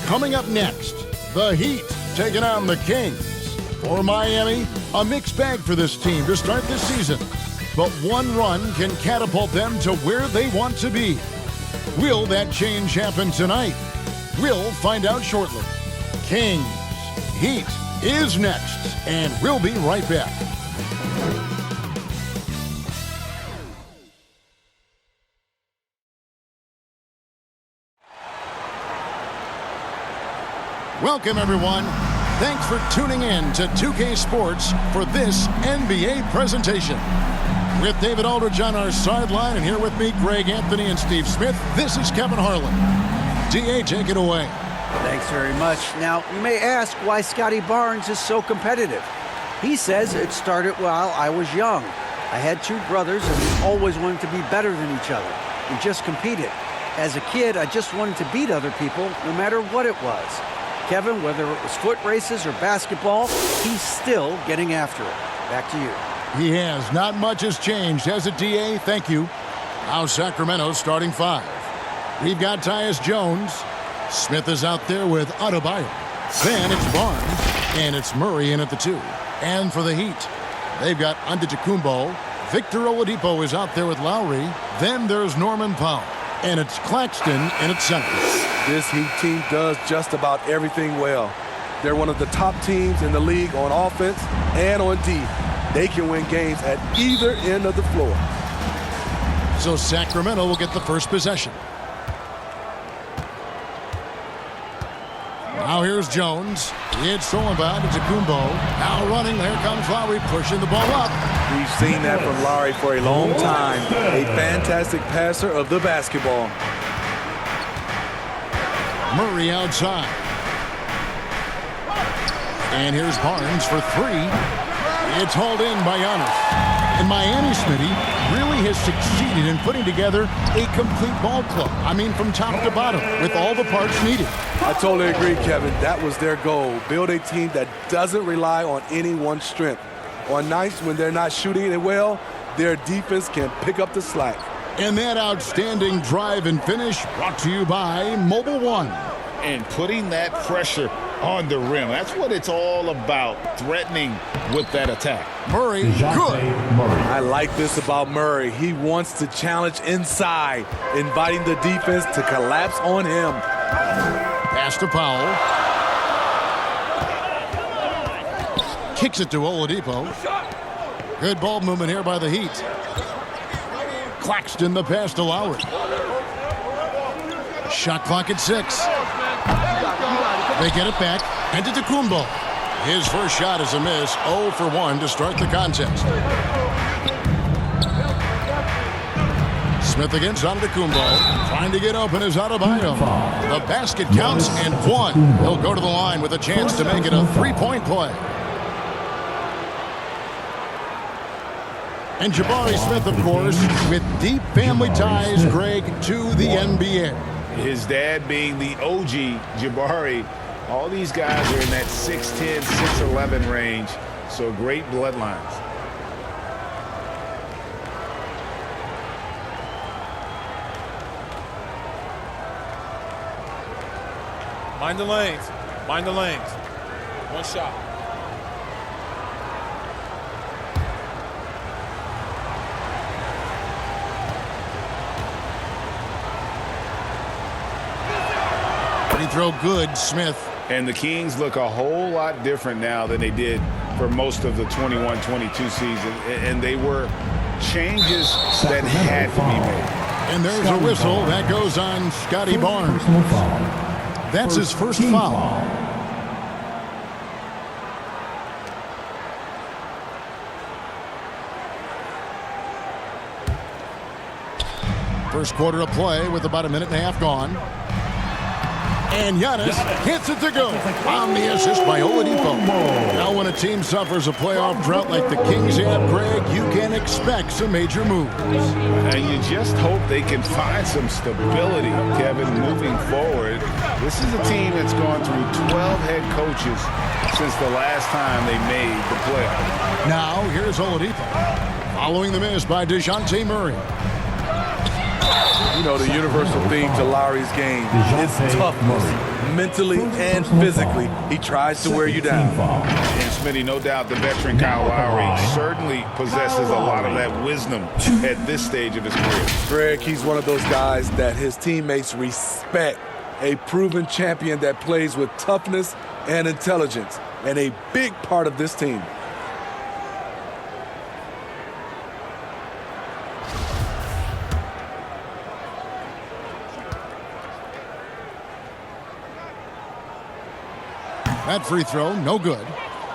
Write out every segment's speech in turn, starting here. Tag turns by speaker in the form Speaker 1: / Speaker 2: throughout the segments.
Speaker 1: Coming up next, the Heat taking on the Kings. For Miami, a mixed bag for this team to start this season. But one run can catapult them to where they want to be. Will that change happen tonight? We'll find out shortly. Kings Heat is next, and we'll be right back. Welcome, everyone. Thanks for tuning in to 2K Sports for this NBA presentation. With David Aldridge on our sideline, and here with me, Greg Anthony and Steve Smith, this is Kevin Harlan. D.A., take it away.
Speaker 2: Thanks very much. Now, you may ask why Scotty Barnes is so competitive. He says it started while I was young. I had two brothers, and we always wanted to be better than each other. We just competed. As a kid, I just wanted to beat other people, no matter what it was. Kevin, whether it was foot races or basketball, he's still getting after it. Back to you.
Speaker 1: He has. Not much has changed, has it, D.A.? Thank you. Now Sacramento starting five. We've got Tyus Jones. Smith is out there with Adebayo. Then it's Barnes, and it's Murray in at the two. And for the Heat, they've got Antetokounmpo. Victor Oladipo is out there with Lowry. Then there's Norman Powell. And it's Claxton in at center.
Speaker 3: This Heat team does just about everything well. They're one of the top teams in the league on offense and on D. They can win games at either end of the floor.
Speaker 1: So Sacramento will get the first possession. Now here's Jones. It's stolen by Antetokounmpo. Now running. There comes Lowry pushing the ball up.
Speaker 3: We've seen that from Lowry for a long time. A fantastic passer of the basketball.
Speaker 1: Murray outside. And here's Barnes for three. It's hauled in by Giannis. And Miami, Smitty, really has succeeded in putting together a complete ball club. I mean, from top to bottom, with all the parts needed.
Speaker 3: I totally agree, Kevin. That was their goal. Build a team that doesn't rely on any one strength. On nights when they're not shooting it well, their defense can pick up the slack.
Speaker 1: And that outstanding drive and finish brought to you by Mobile One.
Speaker 4: And putting that pressure on the rim. That's what it's all about, threatening with that attack.
Speaker 1: Murray, good.
Speaker 3: I like this about Murray. He wants to challenge inside, inviting the defense to collapse on him.
Speaker 1: Pass to Powell. Kicks it to Oladipo. Good ball movement here by the Heat. Claxton the pass to Lowry. Shot clock at 6. They get it back. Antetokounmpo. His first shot is a miss. 0 for 1 to start the contest. Smith against Antetokounmpo. Trying to get open is Adebayo. The basket counts and 1. He'll go to the line with a chance to make it a three-point play. And Jabari Smith, of course, with deep family ties, Greg, to the NBA.
Speaker 4: His dad being the OG Jabari. All these guys are in that 6'10", 6'11" range. So great bloodlines.
Speaker 5: Mind the lanes. Mind the lanes. One shot.
Speaker 1: Free throw good, Smith.
Speaker 4: And the Kings look a whole lot different now than they did for most of the 21-22 season. And they were changes that had to be made.
Speaker 1: And there's a whistle that goes on Scotty Barnes. That's his first foul. First quarter of play with about a minute and a half gone. And Giannis hits it to go on the assist by Oladipo. Now when a team suffers a playoff drought like the Kings have, Greg, you can expect some major moves.
Speaker 4: And you just hope they can find some stability, Kevin, moving forward. This is a team that's gone through 12 head coaches since the last time they made the playoffs.
Speaker 1: Now here's Oladipo. Following the miss by DeJounte Murray.
Speaker 3: You know, the universal theme to Lowry's game is toughness. Mentally and physically, he tries to wear you down.
Speaker 4: And Smitty, no doubt the veteran Kyle Lowry certainly possesses a lot of that wisdom at this stage of his career.
Speaker 3: Greg, he's one of those guys that his teammates respect. A proven champion that plays with toughness and intelligence, and a big part of this team.
Speaker 1: That free throw, no good.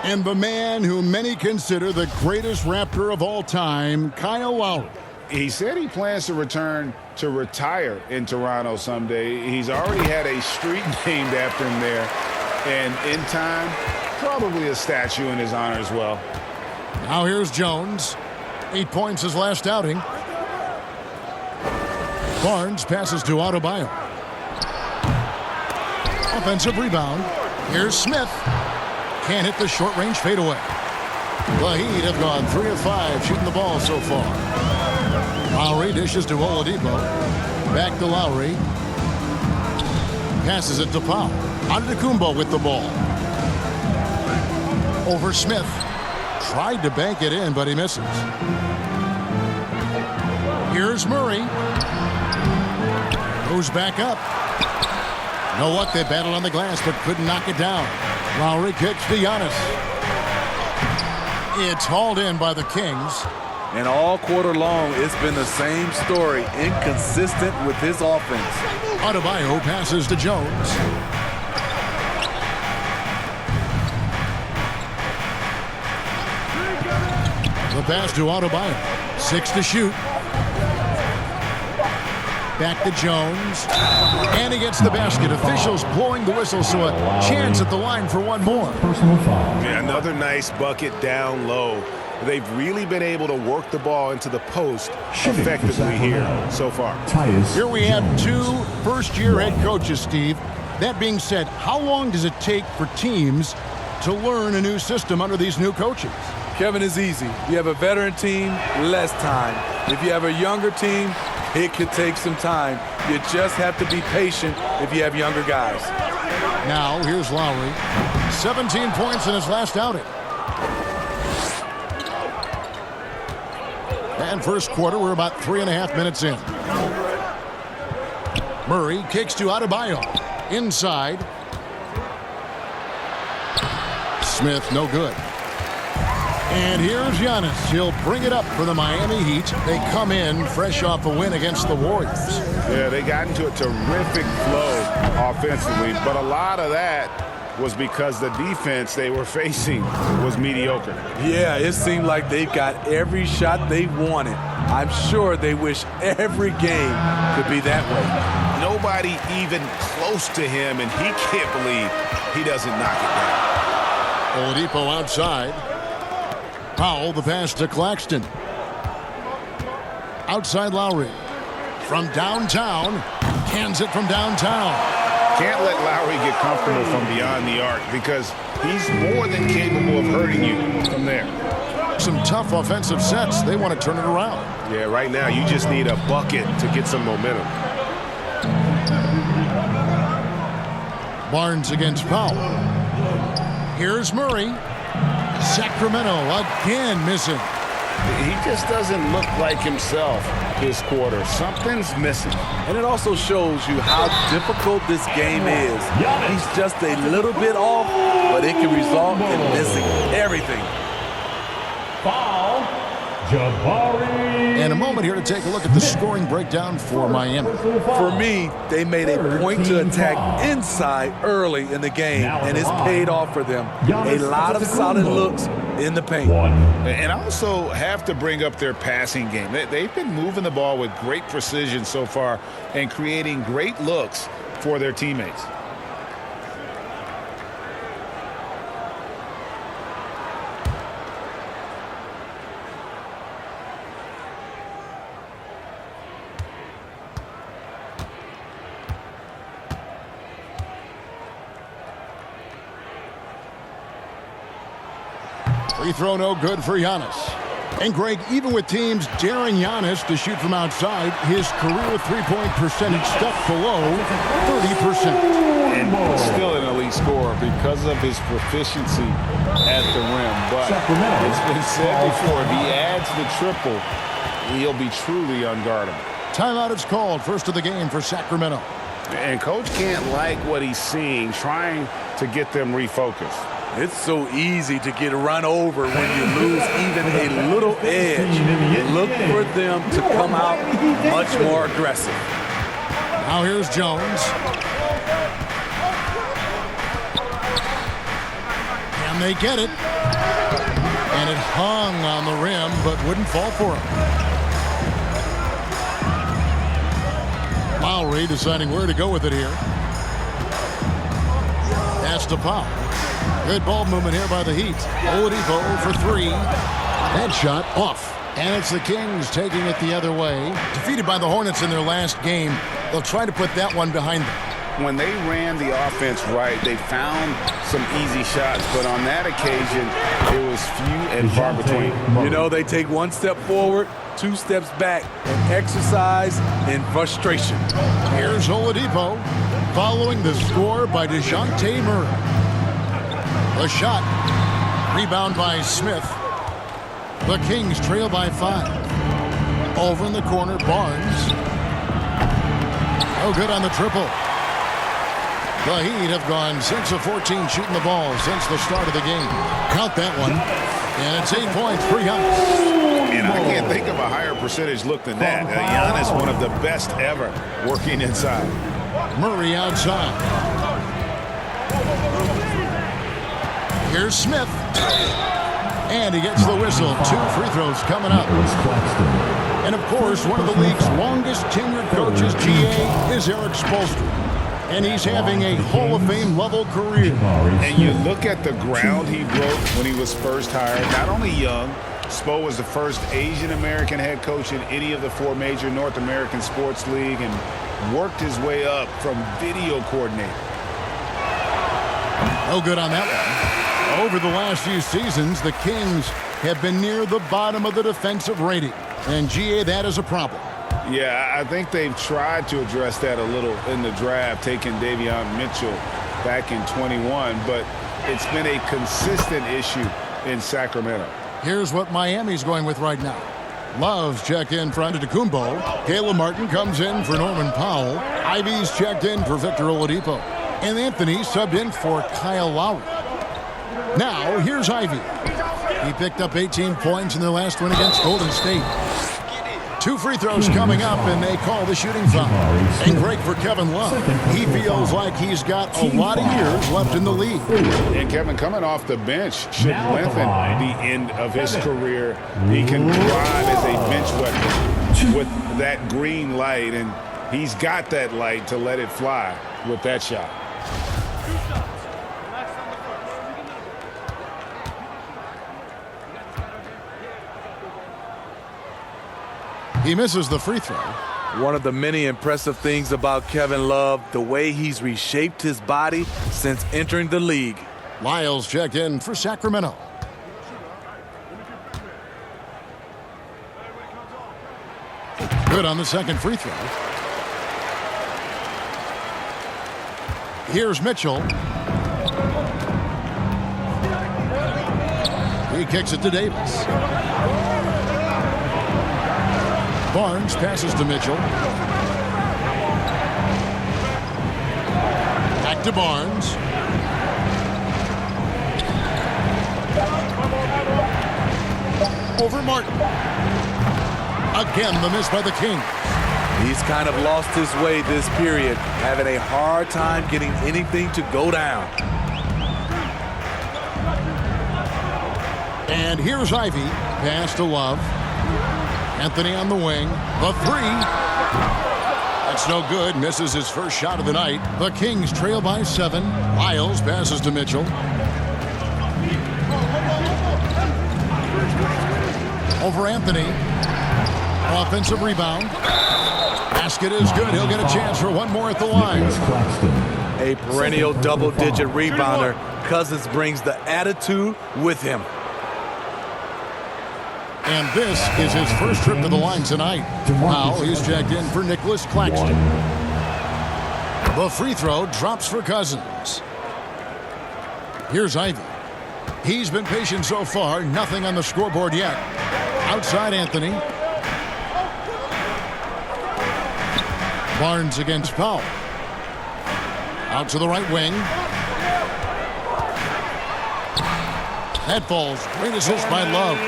Speaker 1: And the man who many consider the greatest Raptor of all time, Kyle Lowry.
Speaker 4: He said he plans to return to retire in Toronto someday. He's already had a street named after him there. And in time, probably a statue in his honor as well.
Speaker 1: Now here's Jones. 8 points his last outing. Barnes passes to Adebayo. Offensive rebound. Here's Smith. Can't hit the short-range fadeaway. The Heat have gone 3 of 5 shooting the ball so far. Lowry dishes to Oladipo. Back to Lowry. Passes it to Powell. Antetokounmpo with the ball. Over Smith. Tried to bank it in, but he misses. Here's Murray. Goes back up. You know what? They battled on the glass, but couldn't knock it down. Lowry kicks to Giannis. It's hauled in by the Kings.
Speaker 3: And all quarter long, it's been the same story, inconsistent with his offense.
Speaker 1: Adebayo passes to Jones. The pass to Adebayo. 6 to shoot. Back to Jones. And he gets the basket. Officials blowing the whistle, so a chance at the line for one more.
Speaker 6: Yeah, another nice bucket down low. They've really been able to work the ball into the post effectively here so far.
Speaker 1: Here we have 2 first-year head coaches, Steve. That being said, how long does it take for teams to learn a new system under these new coaches?
Speaker 3: Kevin, is easy. You have a veteran team, less time. If you have a younger team, it could take some time. You just have to be patient if you have younger guys.
Speaker 1: Now, here's Lowry. 17 points in his last outing. And first quarter, we're about 3.5 minutes in. Murray kicks to Adebayo. Inside. Smith, no good. And here's Giannis. He'll bring it up for the Miami Heat. They come in fresh off a win against the Warriors.
Speaker 4: Yeah, they got into a terrific flow offensively, but a lot of that was because the defense they were facing was mediocre.
Speaker 3: Yeah, it seemed like they got every shot they wanted. I'm sure they wish every game could be that way.
Speaker 6: Nobody even close to him, and he can't believe he doesn't knock it down.
Speaker 1: Oladipo outside. Powell, the pass to Claxton. Outside Lowry. From downtown. Hands it from downtown.
Speaker 4: Can't let Lowry get comfortable from beyond the arc because he's more than capable of hurting you from there.
Speaker 1: Some tough offensive sets. They want to turn it around.
Speaker 6: Yeah, right now you just need a bucket to get some momentum.
Speaker 1: Barnes against Powell. Here's Murray. Sacramento again missing.
Speaker 4: He just doesn't look like himself this quarter. Something's missing.
Speaker 3: And it also shows you how difficult this game is. He's just a little bit off, but it can result in missing everything.
Speaker 7: Foul, Jabari.
Speaker 1: And a moment here to take a look at the scoring breakdown for Miami.
Speaker 3: For me, they made a point to attack inside early in the game, and it's paid off for them. A lot of solid looks in the paint.
Speaker 4: And I also have to bring up their passing game. They've been moving the ball with great precision so far and creating great looks for their teammates.
Speaker 1: Free throw no good for Giannis. And Greg, even with teams daring Giannis to shoot from outside, his career three-point percentage stuck below 30%.
Speaker 4: And still an elite scorer because of his proficiency at the rim. But it's been said before, if he adds the triple, he'll be truly unguardable.
Speaker 1: Timeout is called. First of the game for Sacramento.
Speaker 4: And coach can't like what he's seeing, trying to get them refocused.
Speaker 3: It's so easy to get run over when you lose even a little edge. Look for them to come out much more aggressive.
Speaker 1: Now here's Jones. And they get it. And it hung on the rim, but wouldn't fall for him. Lowry deciding where to go with it here. That's to Powell. Good ball movement here by the Heat. Oladipo for three. That shot off. And it's the Kings taking it the other way. Defeated by the Hornets in their last game. They'll try to put that one behind them.
Speaker 4: When they ran the offense right, they found some easy shots. But on that occasion, it was few and far between.
Speaker 3: You know, they take one step forward, two steps back, and exercise in frustration.
Speaker 1: Here's Oladipo following the score by DeJounte Murray. The shot. Rebound by Smith. The Kings trail by 5. Over in the corner, Barnes. No good on the triple. The Heat have gone 6 of 14 shooting the ball since the start of the game. Count that one. And it's 8 points for Giannis.
Speaker 4: And I can't think of a higher percentage look than that. Giannis, one of the best ever working inside.
Speaker 1: Murray outside. Here's Smith. And he gets the whistle. 2 free throws coming up. And, of course, one of the league's longest tenured coaches, GA, is Eric Spoelstra. And he's having a Hall of Fame level career.
Speaker 4: And you look at the ground he broke when he was first hired. Not only young, Spo was the first Asian American head coach in any of the 4 major North American sports league and worked his way up from video coordinator.
Speaker 1: No good on that one. Over the last few seasons, the Kings have been near the bottom of the defensive rating. And GA, that is a problem.
Speaker 4: Yeah, I think they've tried to address that a little in the draft, taking Davion Mitchell back in 21, but it's been a consistent issue in Sacramento.
Speaker 1: Here's what Miami's going with right now. Love's checked in for Antetokounmpo. Caleb Martin comes in for Norman Powell. Ivy's checked in for Victor Oladipo. And Anthony subbed in for Kyle Lowry. Now, here's Ivy. He picked up 18 points in their last win against Golden State. 2 free throws coming up, and they call the shooting foul. And great for Kevin Love. He feels like he's got a lot of years left in the league.
Speaker 4: And Kevin, coming off the bench, should lengthen the end of his career. He can drive as a bench weapon with that green light, and he's got that light to let it fly with that shot.
Speaker 1: He misses the free throw.
Speaker 3: One of the many impressive things about Kevin Love, the way he's reshaped his body since entering the league.
Speaker 1: Lyles checked in for Sacramento. Good on the second free throw. Here's Mitchell. He kicks it to Davis. Barnes passes to Mitchell. Back to Barnes. Over Martin. Again, the miss by the Kings.
Speaker 3: He's kind of lost his way this period, having a hard time getting anything to go down.
Speaker 1: And here's Ivy. Pass to Love. Anthony on the wing. The three. That's no good. Misses his first shot of the night. The Kings trail by 7. Lyles passes to Mitchell. Over Anthony. Offensive rebound. Basket is good. He'll get a chance for one more at the line.
Speaker 3: A perennial double-digit rebounder. Cousins brings the attitude with him.
Speaker 1: And this is his first trip to the line tonight. Now he's checked in for Nicholas Claxton. The free throw drops for Cousins. Here's Ivy. He's been patient so far. Nothing on the scoreboard yet. Outside Anthony. Barnes against Powell. Out to the right wing. That falls. Great assist by Love.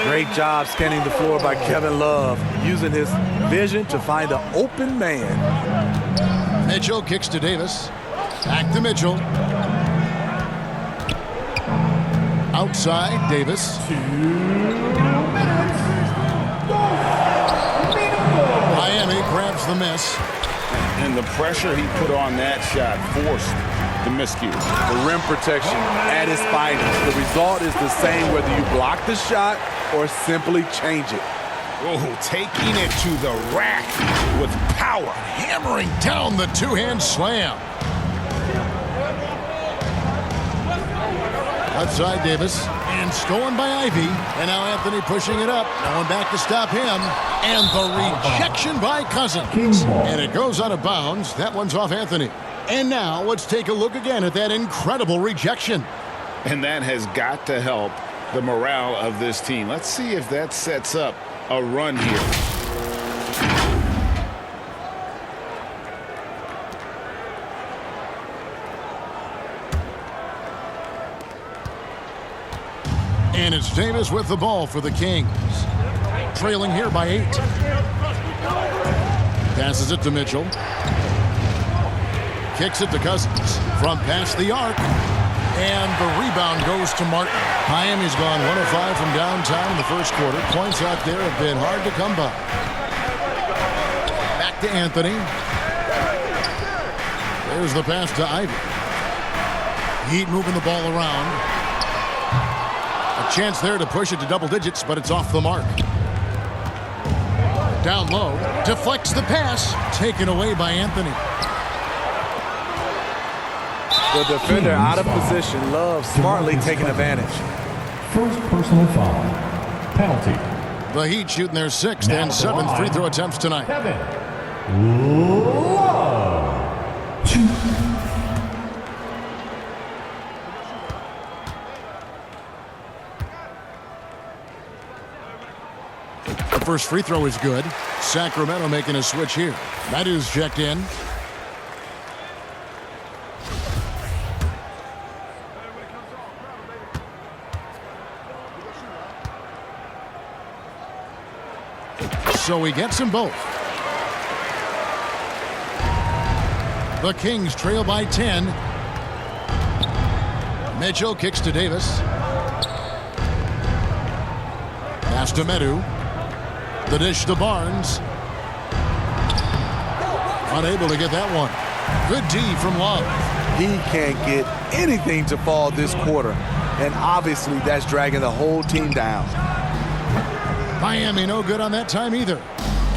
Speaker 3: Great job scanning the floor by Kevin Love, using his vision to find an open man.
Speaker 1: Mitchell kicks to Davis. Back to Mitchell. Outside, Davis.
Speaker 7: 2 minutes.
Speaker 1: Miami grabs the miss.
Speaker 4: And the pressure he put on that shot forced the miscue.
Speaker 3: The rim protection at its finest. The result is the same whether you block the shot or simply change it.
Speaker 4: Oh, taking it to the rack with power.
Speaker 1: Hammering down the two-hand slam. Outside Davis. And stolen by Ivy. And now Anthony pushing it up. No one back to stop him. And the rejection by Cousins. And it goes out of bounds. That one's off Anthony. And now let's take a look again at that incredible rejection.
Speaker 4: And that has got to help the morale of this team. Let's see if that sets up a run here.
Speaker 1: And it's Davis with the ball for the Kings. Trailing here by 8. Passes it to Mitchell. Kicks it to Cousins from past the arc. And the rebound goes to Martin. Miami's gone 1 of 5 from downtown in the first quarter. Points out there have been hard to come by. Back to Anthony. There's the pass to Ivy. Heat moving the ball around. A chance there to push it to double digits, but it's off the mark. Down low. Deflects the pass. Taken away by Anthony.
Speaker 3: The defender out of position. Love smartly taking advantage.
Speaker 7: First personal foul. Penalty.
Speaker 1: The Heat shooting their 6th and 7th free throw attempts tonight.
Speaker 7: Kevin Love. 2.
Speaker 1: The first free throw is good. Sacramento making a switch here. Meadows checked in. So he gets them both. The Kings trail by 10. Mitchell kicks to Davis. Pass to Medu. The dish to Barnes. Unable to get that one. Good D from Love.
Speaker 3: He can't get anything to fall this quarter. And obviously that's dragging the whole team down.
Speaker 1: Miami no good on that time either.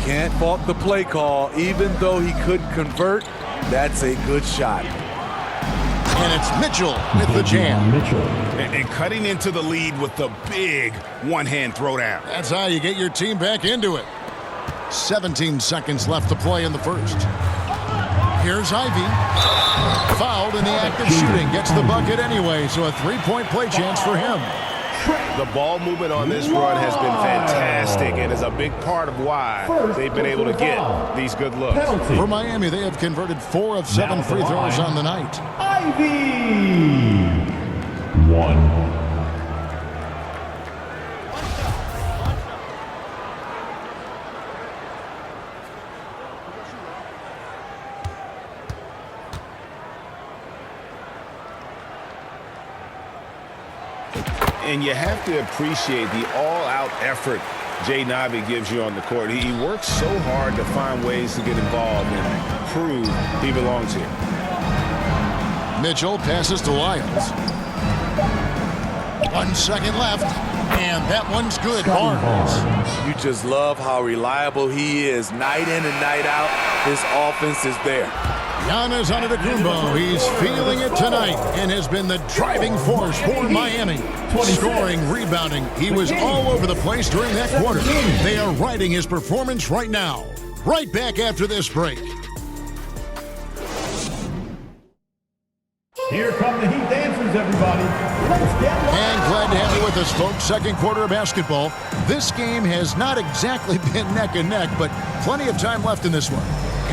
Speaker 3: Can't fault the play call. Even though he couldn't convert, that's a good shot.
Speaker 1: And it's Mitchell with the jam.
Speaker 4: And cutting into the lead with the big one-hand throwdown.
Speaker 1: That's how you get your team back into it. 17 seconds left to play in the first. Here's Ivy. Fouled in the act of shooting. Gets the bucket anyway, so a three-point play chance for him.
Speaker 6: The ball movement on this run has been fantastic and is a big part of why they've been able to get these good looks.
Speaker 1: For Miami, they have converted 4 of 7 free throws on the night.
Speaker 7: Ivy. 1.
Speaker 6: And you have to appreciate the all-out effort Jay Ivey gives you on the court. He works so hard to find ways to get involved and prove he belongs here.
Speaker 1: Mitchell passes to Lyles. 1 second left, and that one's good. Barnes.
Speaker 3: You just love how reliable he is. Night in and night out, his offense is there.
Speaker 1: Giannis Antetokounmpo, he's feeling it tonight and has been the driving force for Miami. Scoring, rebounding, he was all over the place during that quarter. They are riding his performance right now. Right back after this break.
Speaker 7: Here come the Heat dancers, everybody. Let's get wild.
Speaker 1: And glad to have you with us, folks. Second quarter of basketball. This game has not exactly been neck and neck, but plenty of time left in this one.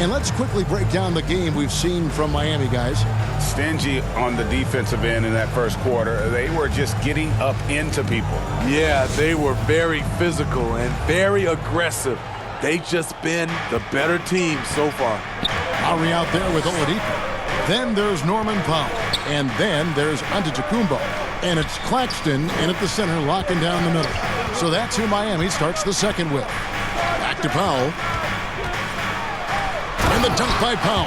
Speaker 1: And let's quickly break down the game we've seen from Miami, guys.
Speaker 6: Stingy on the defensive end in that first quarter. They were just getting up into people.
Speaker 3: Yeah, they were very physical and very aggressive. They've just been the better team so far.
Speaker 1: Lowry out there with Oladipo. Then there's Norman Powell. And then there's Antetokounmpo. And it's Claxton in at the center, locking down the middle. So that's who Miami starts the second with. Back to Powell. And the dunk by Powell.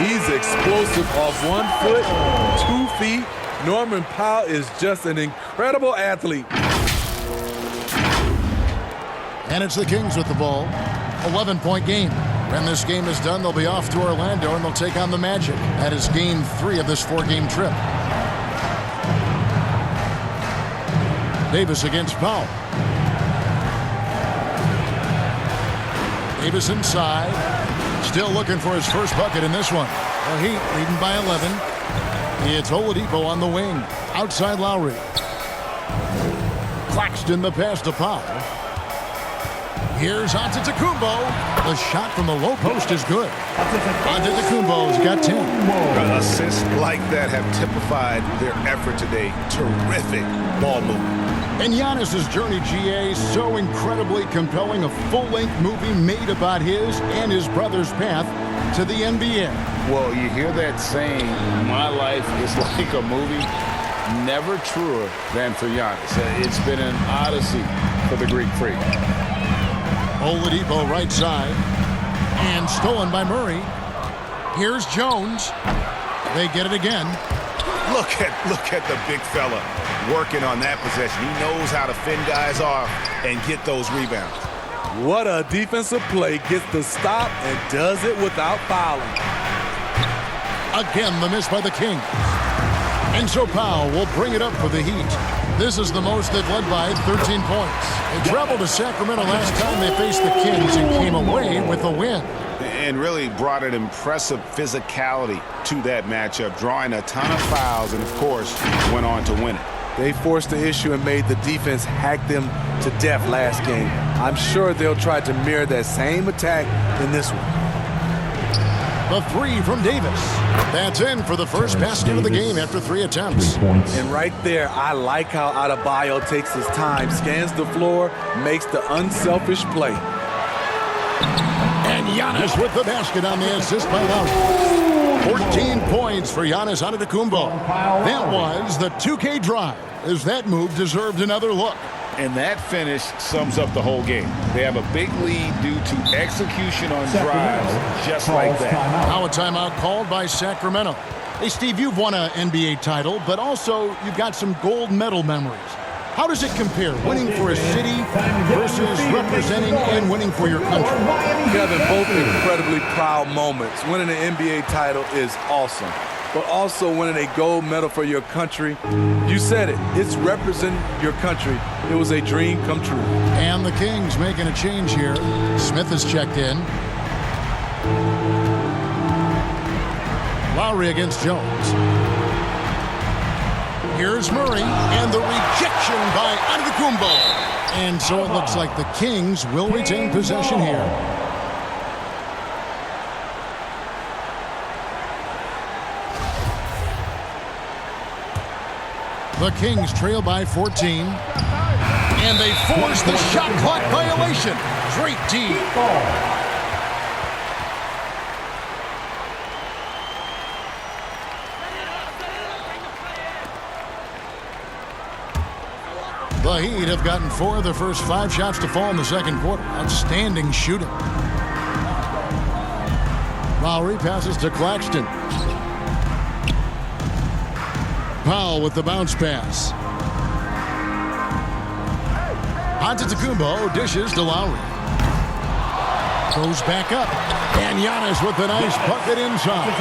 Speaker 3: He's explosive off 1 foot, 2 feet. Norman Powell is just an incredible athlete.
Speaker 1: And it's the Kings with the ball. 11-point game. When this game is done, they'll be off to Orlando and they'll take on the Magic. That is game 3 of this 4-game trip. Davis against Powell. Davis inside. Still looking for his first bucket in this one. The Heat leading by 11. It's Oladipo on the wing. Outside Lowry. Claxton the pass to Powell. Here's Antetokounmpo. The shot from the low post is good. Antetokounmpo's got 10.
Speaker 6: Assists like that have typified their effort today. Terrific ball movement.
Speaker 1: And Giannis's journey, GA, so incredibly compelling. A full-length movie made about his and his brother's path to the NBA.
Speaker 6: Well, you hear that saying, my life is like a movie. Never truer than for Giannis. It's been an odyssey for the Greek freak.
Speaker 1: Oladipo right side. And stolen by Murray. Here's Jones. They get it again.
Speaker 6: Look at the big fella working on that possession. He knows how to fend guys off and get those rebounds.
Speaker 3: What a defensive play. Gets the stop and does it without fouling.
Speaker 1: Again, the miss by the Kings. And so Powell will bring it up for the Heat. This is the most they've led by 13 points. They traveled to Sacramento last time they faced the Kings and came away with a win.
Speaker 6: And really brought an impressive physicality to that matchup, drawing a ton of fouls and, of course, went on to win it.
Speaker 3: They forced the issue and made the defense hack them to death last game. I'm sure they'll try to mirror that same attack in this one.
Speaker 1: The three from Davis. That's in for the first basket of the game after 3 attempts.
Speaker 3: And right there, I like how Adebayo takes his time, scans the floor, makes the unselfish play.
Speaker 1: And Giannis with the basket on the assist by Lowry. 14 points for Giannis Antetokounmpo. That was the 2K drive, as that move deserved another look.
Speaker 6: And that finish sums up the whole game. They have a big lead due to execution on drives, just like that.
Speaker 1: Now a timeout called by Sacramento. Hey, Steve, you've won an NBA title, but also you've got some gold medal memories. How does it compare, winning for a city versus representing and winning for your country?
Speaker 3: Kevin, both incredibly proud moments. Winning an NBA title is awesome, but also winning a gold medal for your country, you said it, it's representing your country. It was a dream come true.
Speaker 1: And the Kings making a change here. Smith has checked in. Lowry against Jones. Here's Murray, and the rejection by Antetokounmpo. And so it looks like the Kings will retain possession here. The Kings trail by 14. And they force the shot clock violation. Great D. The Heat have gotten 4 of their first 5 shots to fall in the second quarter. Outstanding shooting. Lowry passes to Claxton. Powell with the bounce pass. Antetokounmpo dishes to Lowry. Goes back up. And Giannis with a nice bucket inside.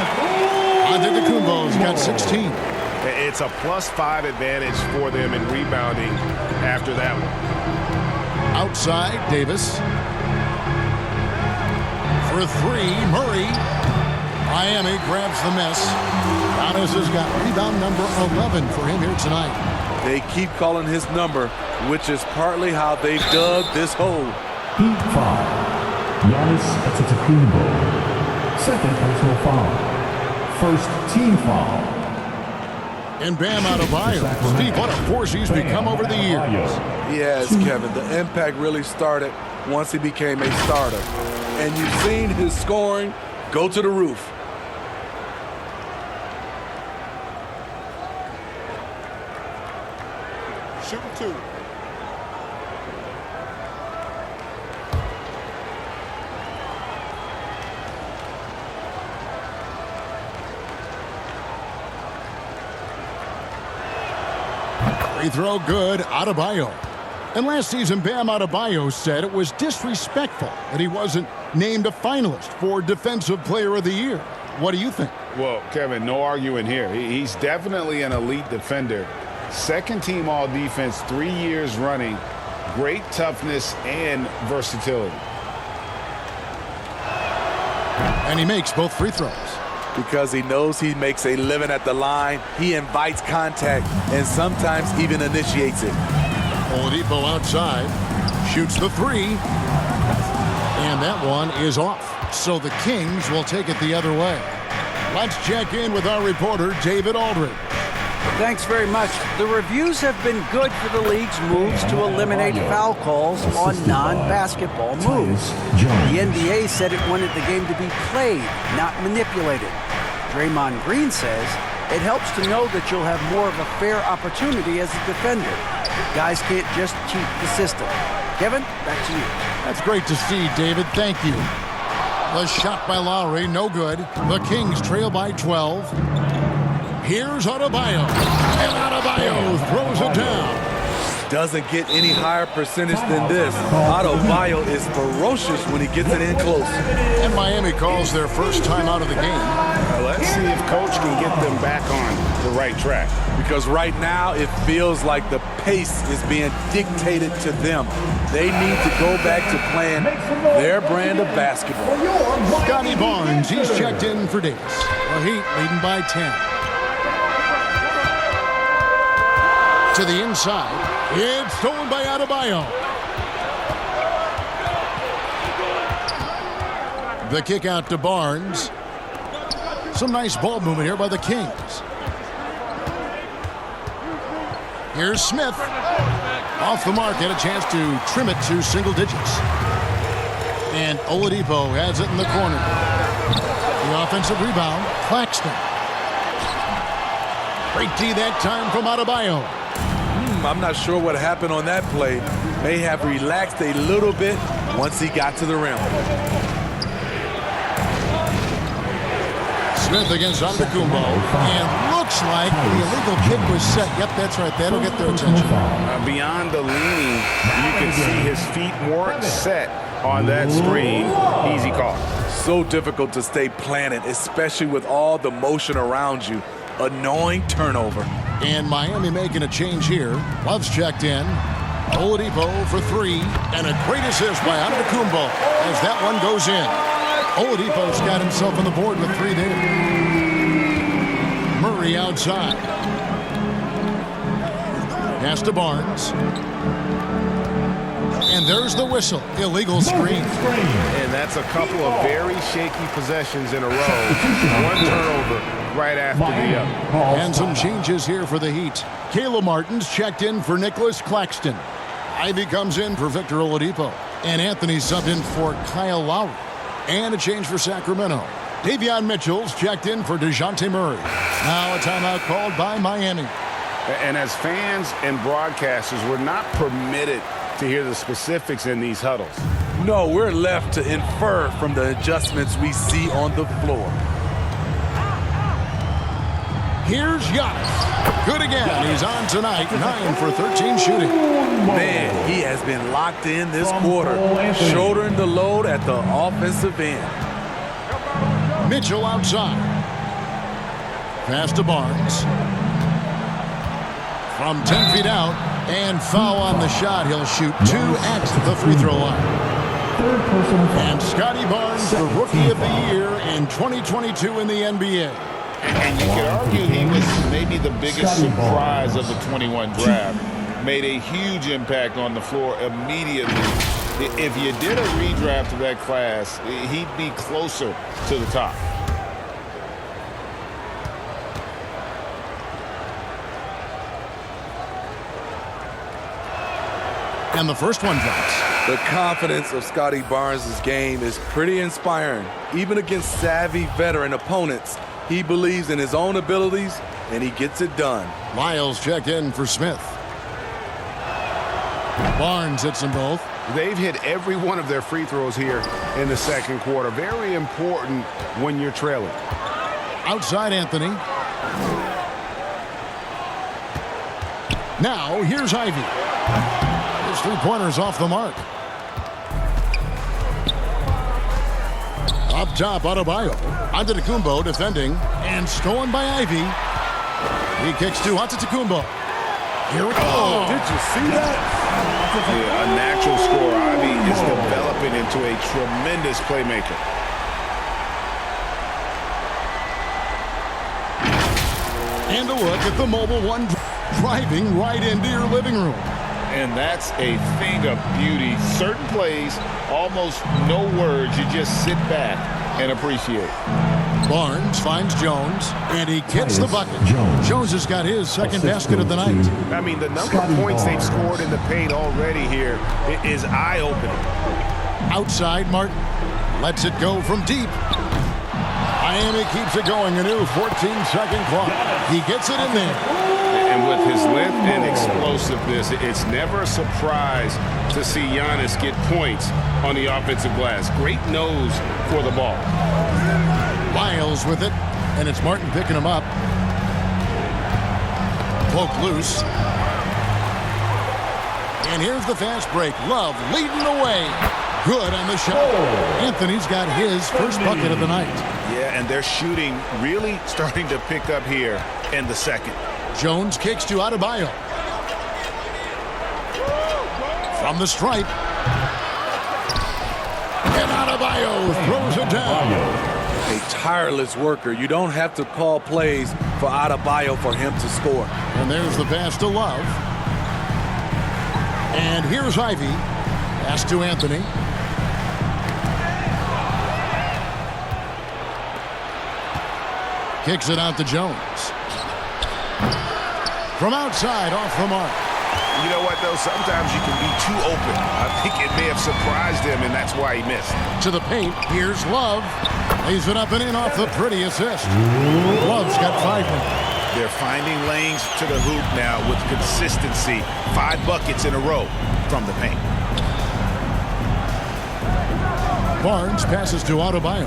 Speaker 1: Antetokounmpo's got 16.
Speaker 6: It's a +5 advantage for them in rebounding after that one.
Speaker 1: Outside, Davis. For three, Murray. Miami grabs the miss. Giannis has got rebound number 11 for him here tonight.
Speaker 3: They keep calling his number, which is partly how they dug this hole.
Speaker 7: Heat foul. Giannis Antetokounmpo. Second personal foul. First team foul.
Speaker 1: And Bam Adebayo. Steve, what a force he's become over the years.
Speaker 3: Yes, Kevin. The impact really started once he became a starter. And you've seen his scoring go to the roof.
Speaker 5: Shooting 2.
Speaker 1: Free throw good, Adebayo. And last season, Bam Adebayo said it was disrespectful that he wasn't named a finalist for Defensive Player of the Year. What do you think?
Speaker 6: Well, Kevin, no arguing here. He's definitely an elite defender. Second team all defense 3 years running. Great toughness and versatility.
Speaker 1: And he makes both free throws.
Speaker 3: Because he knows he makes a living at the line, he invites contact and sometimes even initiates it.
Speaker 1: Oladipo outside, shoots the three, and that one is off. So the Kings will take it the other way. Let's check in with our reporter, David Aldridge.
Speaker 2: Thanks very much. The reviews have been good for the league's moves to eliminate foul calls on non-basketball moves. The NBA said it wanted the game to be played, not manipulated. Draymond Green says it helps to know that you'll have more of a fair opportunity as a defender. Guys can't just cheat the system. Kevin, back to you.
Speaker 1: That's great to see, David. Thank you. The shot by Lowry, no good. The Kings trail by 12. Here's Adebayo. And Adebayo throws it down.
Speaker 3: Doesn't get any higher percentage than this. Adebayo is ferocious when he gets it in close.
Speaker 1: And Miami calls their first time out of the game.
Speaker 6: Let's see if Coach can get them back on the right track.
Speaker 3: Because right now it feels like the pace is being dictated to them. They need to go back to playing their brand of basketball.
Speaker 1: Scotty Barnes, he's checked in for Davis. The Heat leading by 10. To the inside. It's stolen by Adebayo. The kick out to Barnes. Some nice ball movement here by the Kings. Here's Smith. Off the mark, had a chance to trim it to single digits. And Oladipo has it in the corner. The offensive rebound, Claxton. Great D that time from Adebayo.
Speaker 3: I'm not sure what happened on that play. May have relaxed a little bit once he got to the rim.
Speaker 1: Smith against Antetokounmpo, and looks like the illegal kick was set. Yep, that's right. That'll get their attention.
Speaker 6: Beyond the leaning, you can see his feet weren't set on that screen. Easy call.
Speaker 3: So difficult to stay planted, especially with all the motion around you. Annoying turnover.
Speaker 1: And Miami making a change here. Love's checked in. Oladipo for three, and a great assist by Antetokounmpo as that one goes in. Oladipo's got himself on the board with three there. Murray outside. Pass to Barnes. And there's the whistle. Illegal screen.
Speaker 6: And that's a couple of very shaky possessions in a row. One turnover right after the other.
Speaker 1: And some changes here for the Heat. Caleb Martin's checked in for Nicholas Claxton. Ivy comes in for Victor Oladipo. And Anthony subbed in for Kyle Lowry. And a change for Sacramento. Davion Mitchell's checked in for DeJounte Murray. Now a timeout called by Miami.
Speaker 6: And as fans and broadcasters, we're not permitted to hear the specifics in these huddles.
Speaker 3: No, we're left to infer from the adjustments we see on the floor.
Speaker 1: Here's Giannis. Good again. He's on tonight. 9 for 13 shooting.
Speaker 3: Man, he has been locked in this quarter, shouldering the load at the offensive end.
Speaker 1: Mitchell outside. Pass to Barnes. From 10 feet out, and foul on the shot. He'll shoot 2 at the free throw line. And Scotty Barnes, the Rookie of the Year in 2022 in the NBA.
Speaker 6: And you could argue he was maybe the biggest surprise of the 21 draft. Made a huge impact on the floor immediately. If you did a redraft of that class, he'd be closer to the top.
Speaker 1: And the first one drops.
Speaker 3: The confidence of Scotty Barnes' game is pretty inspiring. Even against savvy veteran opponents, he believes in his own abilities, and he gets it done.
Speaker 1: Lyles check in for Smith. Barnes hits them both.
Speaker 6: They've hit every one of their free throws here in the second quarter. Very important when you're trailing.
Speaker 1: Outside Anthony. Now, here's Ivy. His three-pointers off the mark. Up top, Adebayo. Antetokounmpo defending, and stolen by Ivy. He kicks to Antetokounmpo. Here we go.
Speaker 3: Did you see that?
Speaker 6: Yeah, a natural scorer. Ivy is developing into a tremendous playmaker.
Speaker 1: And a look at the Mobile One driving right into your living room.
Speaker 6: And that's a thing of beauty. Certain plays, almost no words. You just sit back and appreciate.
Speaker 1: Barnes finds Jones, and he gets the bucket. Jones has got his second basket of the night.
Speaker 6: I mean, the number of points they've scored in the paint already here is eye-opening.
Speaker 1: Outside, Martin lets it go from deep. Miami keeps it going. A new 14-second clock. He gets it in there.
Speaker 6: And with his length and explosiveness, it's never a surprise to see Giannis get points on the offensive glass. Great nose for the ball.
Speaker 1: Lyles with it, and it's Martin picking him up. Poke loose. And here's the fast break. Love leading the way. Good on the shot. Anthony's got his first bucket of the night.
Speaker 6: Yeah, and their shooting really starting to pick up here in the second.
Speaker 1: Jones kicks to Adebayo. From the stripe. And Adebayo throws it down.
Speaker 3: A tireless worker. You don't have to call plays for Adebayo for him to score.
Speaker 1: And there's the pass to Love. And here's Ivy. Pass to Anthony. Kicks it out to Jones. From outside, off the mark.
Speaker 6: You know what, though? Sometimes you can be too open. I think it may have surprised him, and that's why he missed.
Speaker 1: To the paint, here's Love. Lays it up and in off the pretty assist. Love's got 5 now.
Speaker 6: They're finding lanes to the hoop now with consistency. 5 buckets in a row from the paint.
Speaker 1: Barnes passes to Adebayo.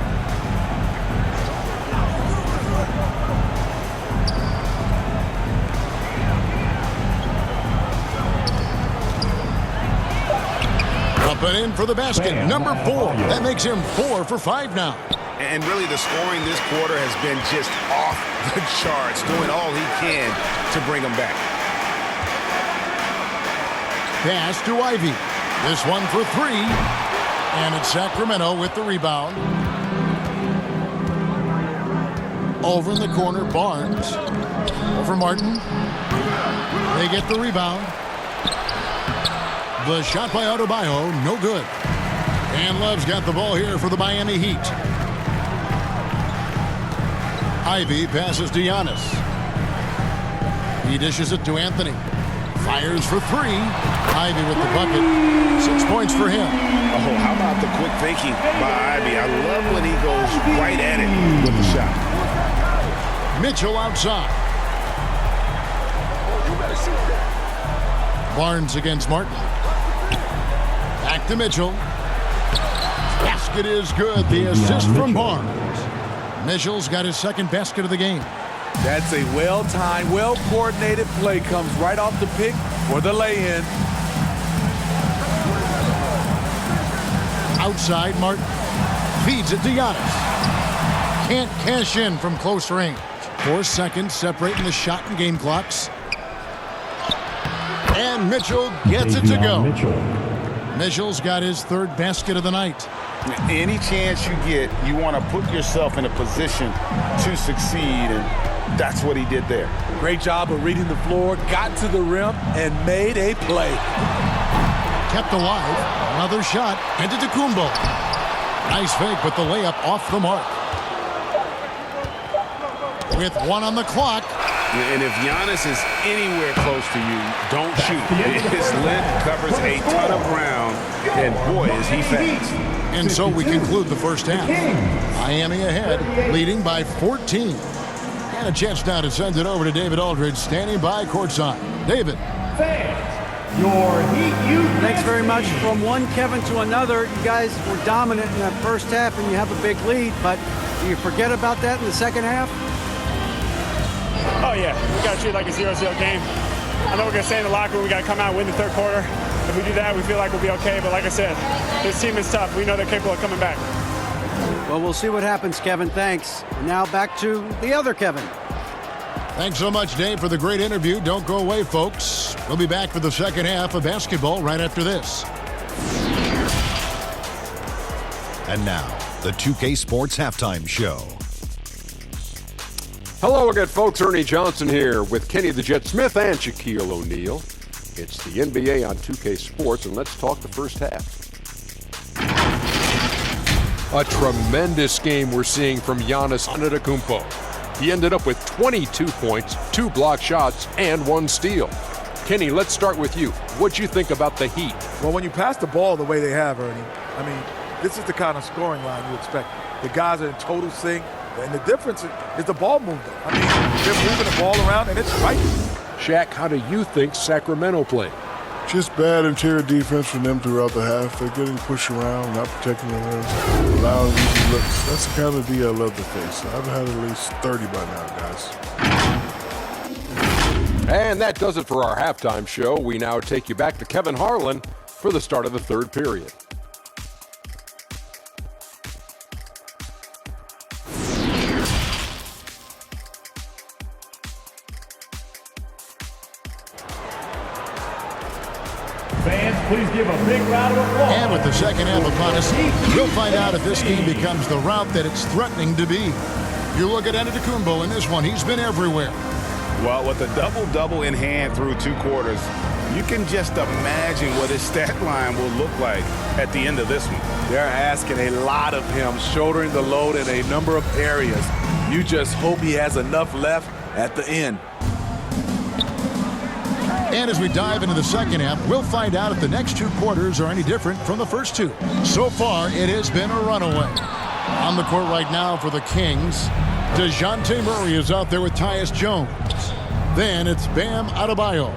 Speaker 1: Up and in for the basket. Number 4. That makes him 4 for 5 now.
Speaker 6: And really the scoring this quarter has been just off the charts, doing all he can to bring them back.
Speaker 1: Pass to Ivy. This one for 3. And it's Sacramento with the rebound. Over in the corner, Barnes. Over Martin. They get the rebound. The shot by Adebayo, no good. And Love's got the ball here for the Miami Heat. Ivy passes to Giannis. He dishes it to Anthony. Fires for 3. Ivy with the bucket. 6 points for him.
Speaker 6: Oh, how about the quick thinking by Ivy? I love when he goes right at it with the shot.
Speaker 1: Mitchell outside. Barnes against Martin. Back to Mitchell. Basket is good. The assist from Barnes. Mitchell's got his second basket of the game.
Speaker 3: That's a well-timed, well-coordinated play. Comes right off the pick for the lay-in.
Speaker 1: Outside, Martin feeds it to Giannis. Can't cash in from close range. 4 seconds separating the shot and game clocks. And Mitchell gets it to go. Mitchell's got his third basket of the night.
Speaker 6: Any chance you get, you want to put yourself in a position to succeed, and that's what he did there.
Speaker 3: Great job of reading the floor, got to the rim, and made a play.
Speaker 1: Kept alive. Another shot. Into Kumbo. Nice fake, but the layup off the mark. With 1 on the clock.
Speaker 6: And if Giannis is anywhere close to you, don't shoot. His length covers a ton of ground, and boy, is he fast.
Speaker 1: And so we conclude the first half. Miami ahead, leading by 14. And a chance now to send it over to David Aldridge, standing by courtside. David.
Speaker 7: Your Heat
Speaker 2: Thanks very much. From one Kevin to another, you guys were dominant in that first half, and you have a big lead. But do you forget about that in the second half?
Speaker 8: Oh, yeah. We got to treat it like a 0-0 game. I know we're going to stay in the locker room. We got to come out and win the third quarter. If we do that, we feel like we'll be okay. But like I said, this team is tough. We know they're capable of coming back.
Speaker 2: Well, we'll see what happens, Kevin. Thanks. And now back to the other Kevin.
Speaker 1: Thanks so much, Dave, for the great interview. Don't go away, folks. We'll be back for the second half of basketball right after this.
Speaker 9: And now, the 2K Sports Halftime Show.
Speaker 10: Hello again, folks. Ernie Johnson here with Kenny the Jet Smith and Shaquille O'Neal. It's the NBA on 2K Sports, and let's talk the first half. A tremendous game we're seeing from Giannis Antetokounmpo. He ended up with 22 points, 2 block shots, and 1 steal. Kenny, let's start with you. What'd you think about the Heat?
Speaker 3: Well, when you pass the ball the way they have, Ernie, I mean, this is the kind of scoring line you expect. The guys are in total sync, and the difference is the ball movement. I mean, they're moving the ball around, and it's right.
Speaker 10: Shaq, how do you think Sacramento played?
Speaker 11: Just bad interior defense from them throughout the half. They're getting pushed around, not protecting the rim, allowing easy looks. That's the kind of D I love to face. I've had at least 30 by now, guys.
Speaker 10: And that does it for our halftime show. We now take you back to Kevin Harlan for the start of the third period.
Speaker 7: Fans, please give a big round of applause.
Speaker 1: And with the second half upon us, we'll find out if this game becomes the route that it's threatening to be. You look at Antetokounmpo in this one, he's been everywhere.
Speaker 6: Well, with a double-double in hand through 2 quarters, you can just imagine what his stat line will look like at the end of this one.
Speaker 3: They're asking a lot of him, shouldering the load in a number of areas. You just hope he has enough left at the end.
Speaker 1: And as we dive into the second half, we'll find out if the next 2 quarters are any different from the first 2. So far, it has been a runaway. On the court right now for the Kings, DeJounte Murray is out there with Tyus Jones. Then it's Bam Adebayo.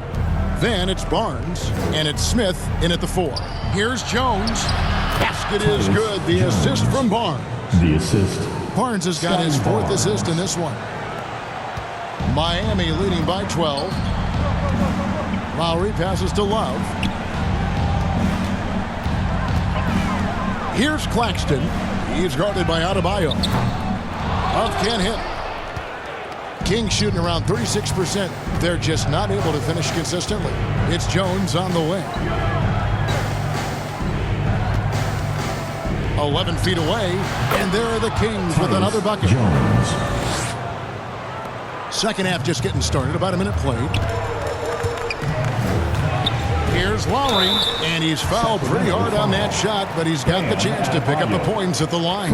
Speaker 1: Then it's Barnes, and it's Smith in at the 4. Here's Jones. Basket is good. The assist from Barnes.
Speaker 7: The assist.
Speaker 1: Barnes has got his 4th assist in this one. Miami leading by 12. Lowry passes to Love. Here's Claxton. He's guarded by Adebayo. Love can't hit. Kings shooting around 36%. They're just not able to finish consistently. It's Jones on the wing. 11 feet away, and there are the Kings with another bucket. Second half just getting started. About a minute played. Here's Lowry, and he's fouled pretty hard on that shot, but he's got the chance to pick up the points at the line.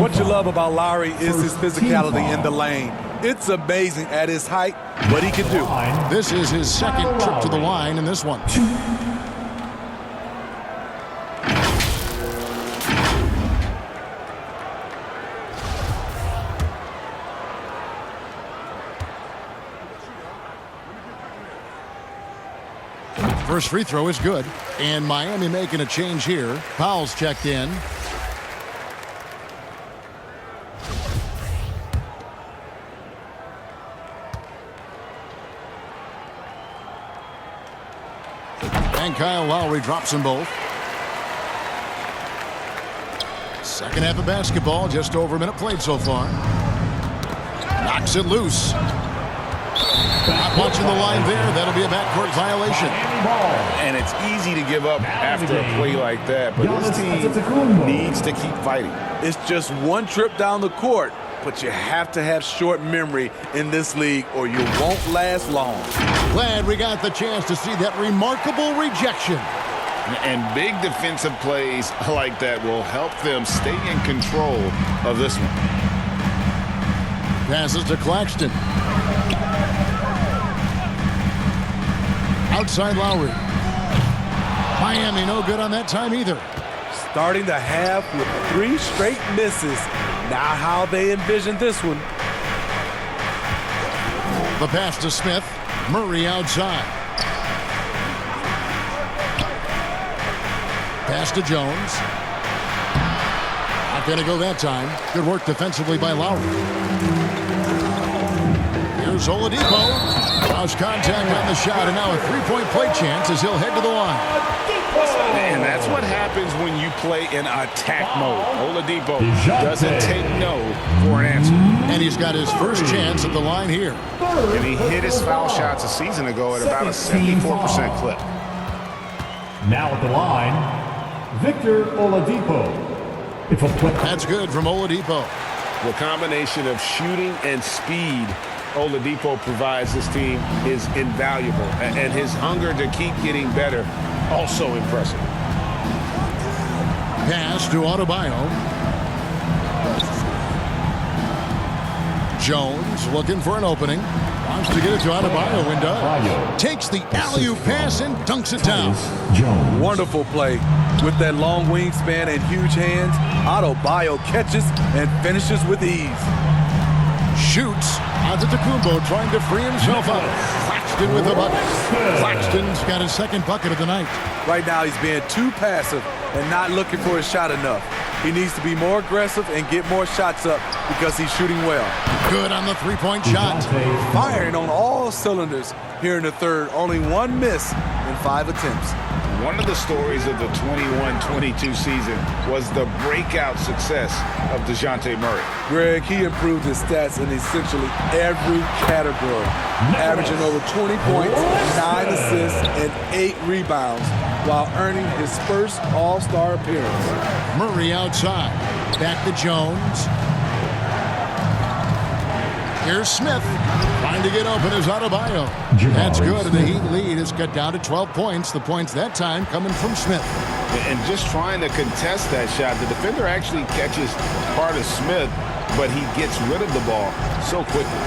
Speaker 3: What you love about Lowry is his physicality in the lane. It's amazing at his height what he can do.
Speaker 1: This is his second trip to the line in this one. First free throw is good, and Miami making a change here. Powell's checked in. And Kyle Lowry drops them both. Second half of basketball, just over a minute played so far. Knocks it loose. Not watching the line there. That'll be a backcourt violation.
Speaker 6: And it's easy to give up after a play like that, but this team needs to keep fighting.
Speaker 3: It's just one trip down the court, but you have to have short memory in this league or you won't last long.
Speaker 1: Glad we got the chance to see that remarkable rejection.
Speaker 6: And big defensive plays like that will help them stay in control of this one.
Speaker 1: Passes to Claxton. Outside Lowry. Miami no good on that time either.
Speaker 3: Starting the half with 3 straight misses. Not how they envisioned this one.
Speaker 1: The pass to Smith. Murray outside. Pass to Jones. Not going to go that time. Good work defensively by Lowry. Here's Oladipo. Lost contact on the shot, and now a three-point play chance as he'll head to the line.
Speaker 6: And that's what happens when you play in attack mode. Oladipo doesn't take no for an answer.
Speaker 1: And he's got his first chance at the line here.
Speaker 6: And he hit his foul shots a season ago at about a 74% clip.
Speaker 7: Now at the line, Victor Oladipo.
Speaker 1: That's good from Oladipo.
Speaker 6: The combination of shooting and speed Oladipo provides this team is invaluable. And his hunger to keep getting better, also impressive.
Speaker 1: Pass to Adebayo. Jones looking for an opening. Wants to get it to Adebayo and does. Takes the alley-oop pass and dunks it down.
Speaker 3: Wonderful play. With that long wingspan and huge hands, Adebayo catches and finishes with ease.
Speaker 1: Shoots. Antetokounmpo trying to free himself up. Claxton with the bucket. Claxton's got his second bucket of the night.
Speaker 3: Right now he's being too passive and not looking for his shot enough. He needs to be more aggressive and get more shots up because he's shooting well.
Speaker 1: Good on the three-point shot.
Speaker 3: Firing on all cylinders here in the third. Only one miss in 5 attempts.
Speaker 6: One of the stories of the 21-22 season was the breakout success of DeJounte Murray.
Speaker 3: Greg, he improved his stats in essentially every category, averaging over 20 points, 9 assists, and 8 rebounds, while earning his first All-Star appearance.
Speaker 1: Murray outside. Back to Jones. Here's Smith. Trying to get open is Adebayo. That's good, and the Heat lead is cut down to 12 points. The points that time coming from Smith.
Speaker 6: And just trying to contest that shot, the defender actually catches part of Smith, but he gets rid of the ball so quickly.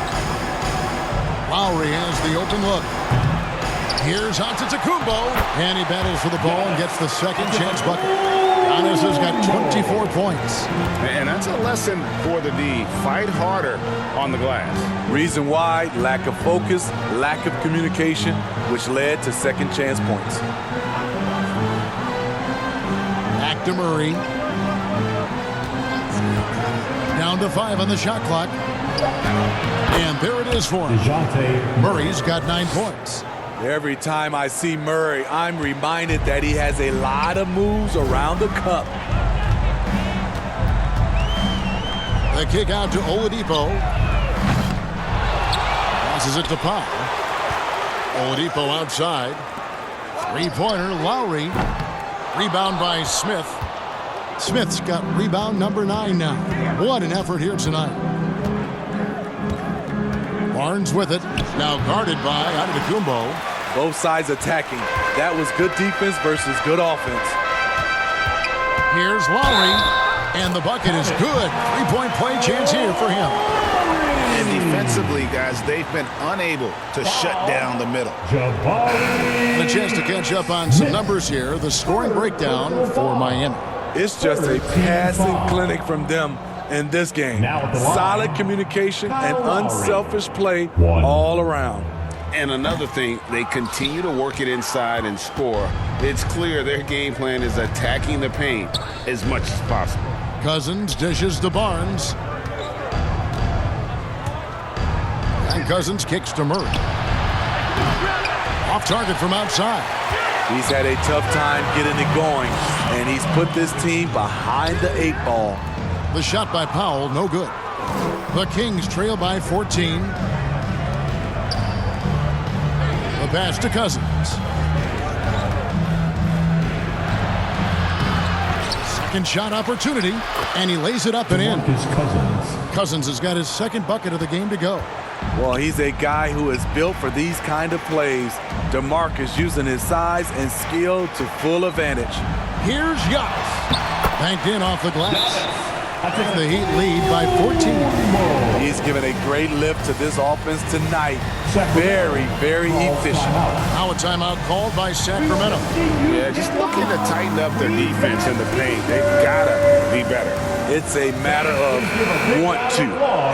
Speaker 1: Lowry has the open look. Here's Antetokounmpo, and he battles for the ball and gets the second chance bucket. Giannis has got 24 points.
Speaker 6: And that's a lesson for the D. Fight harder on the glass.
Speaker 3: Reason why, lack of focus, lack of communication, which led to second chance points.
Speaker 1: Back to Murray. Down to 5 on the shot clock. And there it is for him. Murray's got 9 points.
Speaker 3: Every time I see Murray, I'm reminded that he has a lot of moves around the cup.
Speaker 1: The kick out to Oladipo. Passes it to Pop. Oladipo outside. Three-pointer, Lowry. Rebound by Smith. Smith's got rebound number 9 now. What an effort here tonight. Barnes with it. Now guarded by Antetokounmpo.
Speaker 3: Both sides attacking. That was good defense versus good offense.
Speaker 1: Here's Lowry. And the bucket is good. Three-point play chance here for him.
Speaker 6: And defensively, guys, they've been unable to shut down the middle.
Speaker 1: And a chance to catch up on some numbers here. The scoring breakdown for Miami.
Speaker 3: It's just a passing clinic from them in this game. Solid communication and unselfish play all around.
Speaker 6: And another thing, they continue to work it inside and score. It's clear their game plan is attacking the paint as much as possible.
Speaker 1: Cousins dishes to Barnes. And Cousins kicks to Murray. Off target from outside.
Speaker 3: He's had a tough time getting it going, and he's put this team behind the 8 ball.
Speaker 1: The shot by Powell, no good. The Kings trail by 14. The pass to Cousins. Second shot opportunity, and he lays it up and in. Cousins has got his second bucket of the game to go.
Speaker 3: Well, he's a guy who is built for these kind of plays. DeMarcus using his size and skill to full advantage.
Speaker 1: Here's Giannis. Banked in off the glass. The Heat lead by 14.
Speaker 3: He's given a great lift to this offense tonight. Very, very efficient.
Speaker 1: Now a timeout called by Sacramento.
Speaker 6: Yeah, just looking to tighten up their defense in the paint. They've got to be better.
Speaker 3: It's a matter of want to.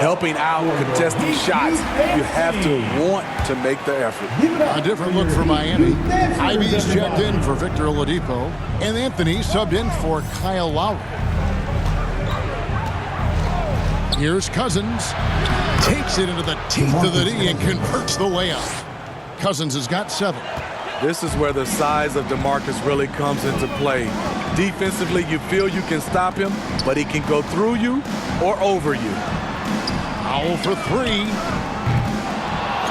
Speaker 3: Helping out, contesting shots. You have to want to make the effort.
Speaker 1: A different look for Miami. Ivy's checked in for Victor Oladipo. And Anthony subbed in for Kyle Lowry. Here's Cousins. Takes it into the teeth of the D and converts the layup. Cousins has got 7.
Speaker 3: This is where the size of DeMarcus really comes into play. Defensively, you feel you can stop him, but he can go through you or over you.
Speaker 1: Powell for 3.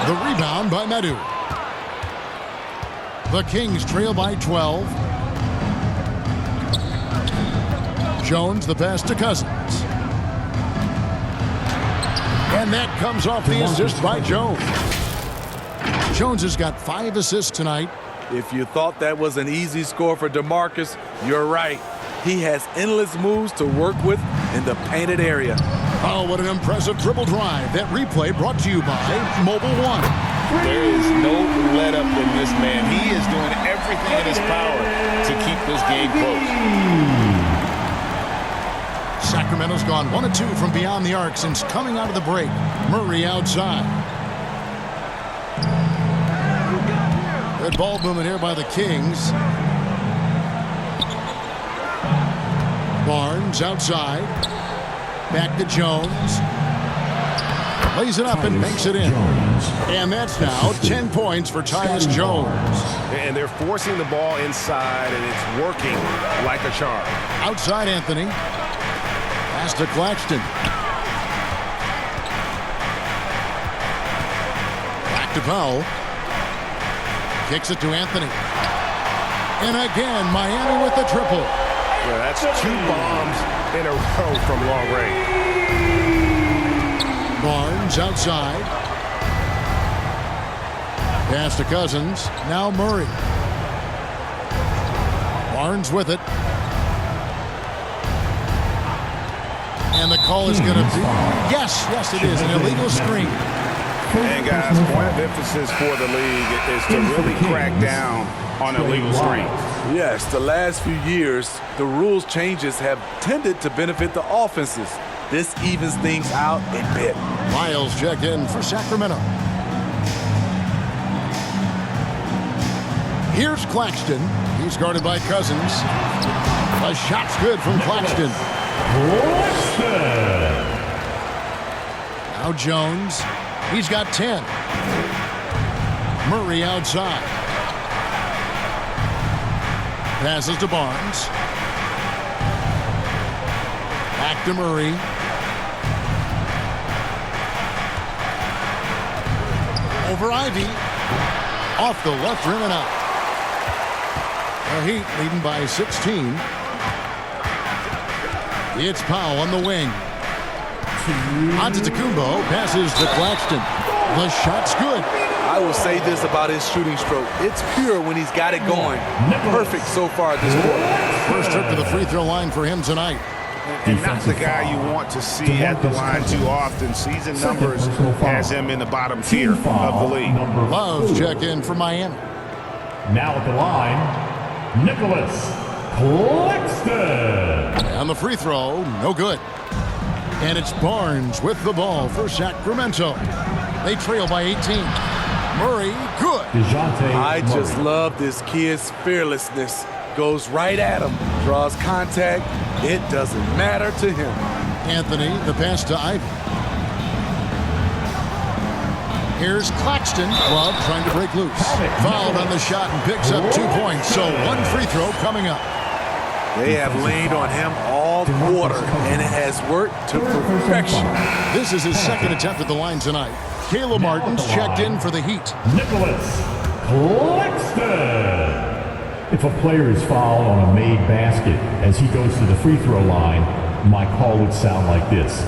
Speaker 1: The rebound by Medu. The Kings trail by 12. Jones, the pass to Cousins. And that comes off the assist by Jones. Jones has got 5 assists tonight.
Speaker 3: If you thought that was an easy score for DeMarcus, you're right. He has endless moves to work with in the painted area.
Speaker 1: Oh, what an impressive dribble drive. That replay brought to you by Mobile One.
Speaker 6: There is no let-up in this man. He is doing everything in his power to keep this game close.
Speaker 1: Sacramento's gone 1 of 2 from beyond the arc since coming out of the break. Murray outside. Good ball movement here by the Kings. Barnes outside. Back to Jones. Lays it up and makes it in. And that's now 10 points for Tyus Jones.
Speaker 6: And they're forcing the ball inside, and it's working like a charm.
Speaker 1: Outside Anthony. Pass to Claxton. Back to Powell. Kicks it to Anthony. And again, Miami with the triple.
Speaker 6: Yeah, that's 2 bombs in a row from long range.
Speaker 1: Barnes outside. Pass to Cousins. Now Murray. Barnes with it. And the call is going to be, yes, it is, an illegal screen.
Speaker 6: And guys, point of emphasis for the league is to really crack down on illegal screens.
Speaker 3: Yes, the last few years, the rules changes have tended to benefit the offenses. This evens things out a bit.
Speaker 1: Miles checked in for Sacramento. Here's Claxton. He's guarded by Cousins. A shot's good from Claxton. Now Jones. He's got 10. Murray outside. Passes to Barnes. Back to Murray. Over Ivy. Off the left rim and out. The Heat leading by 16. It's Powell on the wing. Antetokounmpo passes to Claxton. The shot's good.
Speaker 3: I will say this about his shooting stroke. It's pure when he's got it going. Perfect so far this quarter.
Speaker 1: First trip to the free throw line for him tonight.
Speaker 6: And not the guy you want to see at the line too often. Season numbers has him in the bottom tier of the league.
Speaker 1: Love checked in for Miami.
Speaker 7: Now at the line, Nicholas Claxton.
Speaker 1: And the free throw, no good. And it's Barnes with the ball for Sacramento. They trail by 18. Murray, good.
Speaker 3: I just love this kid's fearlessness. Goes right at him, draws contact. It doesn't matter to him.
Speaker 1: Anthony, the pass to Ivy. Here's Claxton. Love trying to break loose. Fouled on the shot and picks up 2 points. So one free throw coming up.
Speaker 3: They have leaned on him all quarter, and it has worked to perfection.
Speaker 1: This is his second attempt at the line tonight. Caleb Martin's checked in for the Heat.
Speaker 7: Nicholas Claxton. If a player is fouled on a made basket as he goes to the free throw line, my call would sound like this.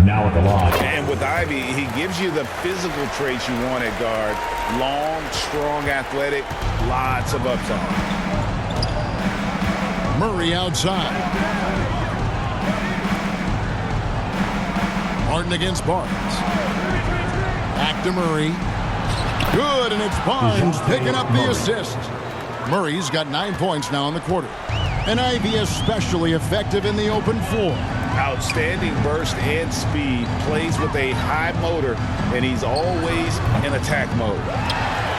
Speaker 7: Now at the line.
Speaker 6: And with Ivy, he gives you the physical traits you want at guard. Long, strong, athletic, lots of upside.
Speaker 1: Murray outside. Martin against Barnes. Back to Murray. Good, and it's Barnes picking up the assist. Murray's got 9 points now in the quarter. And Ivy especially effective in the open floor.
Speaker 6: Outstanding burst and speed, plays with a high motor, and he's always in attack mode.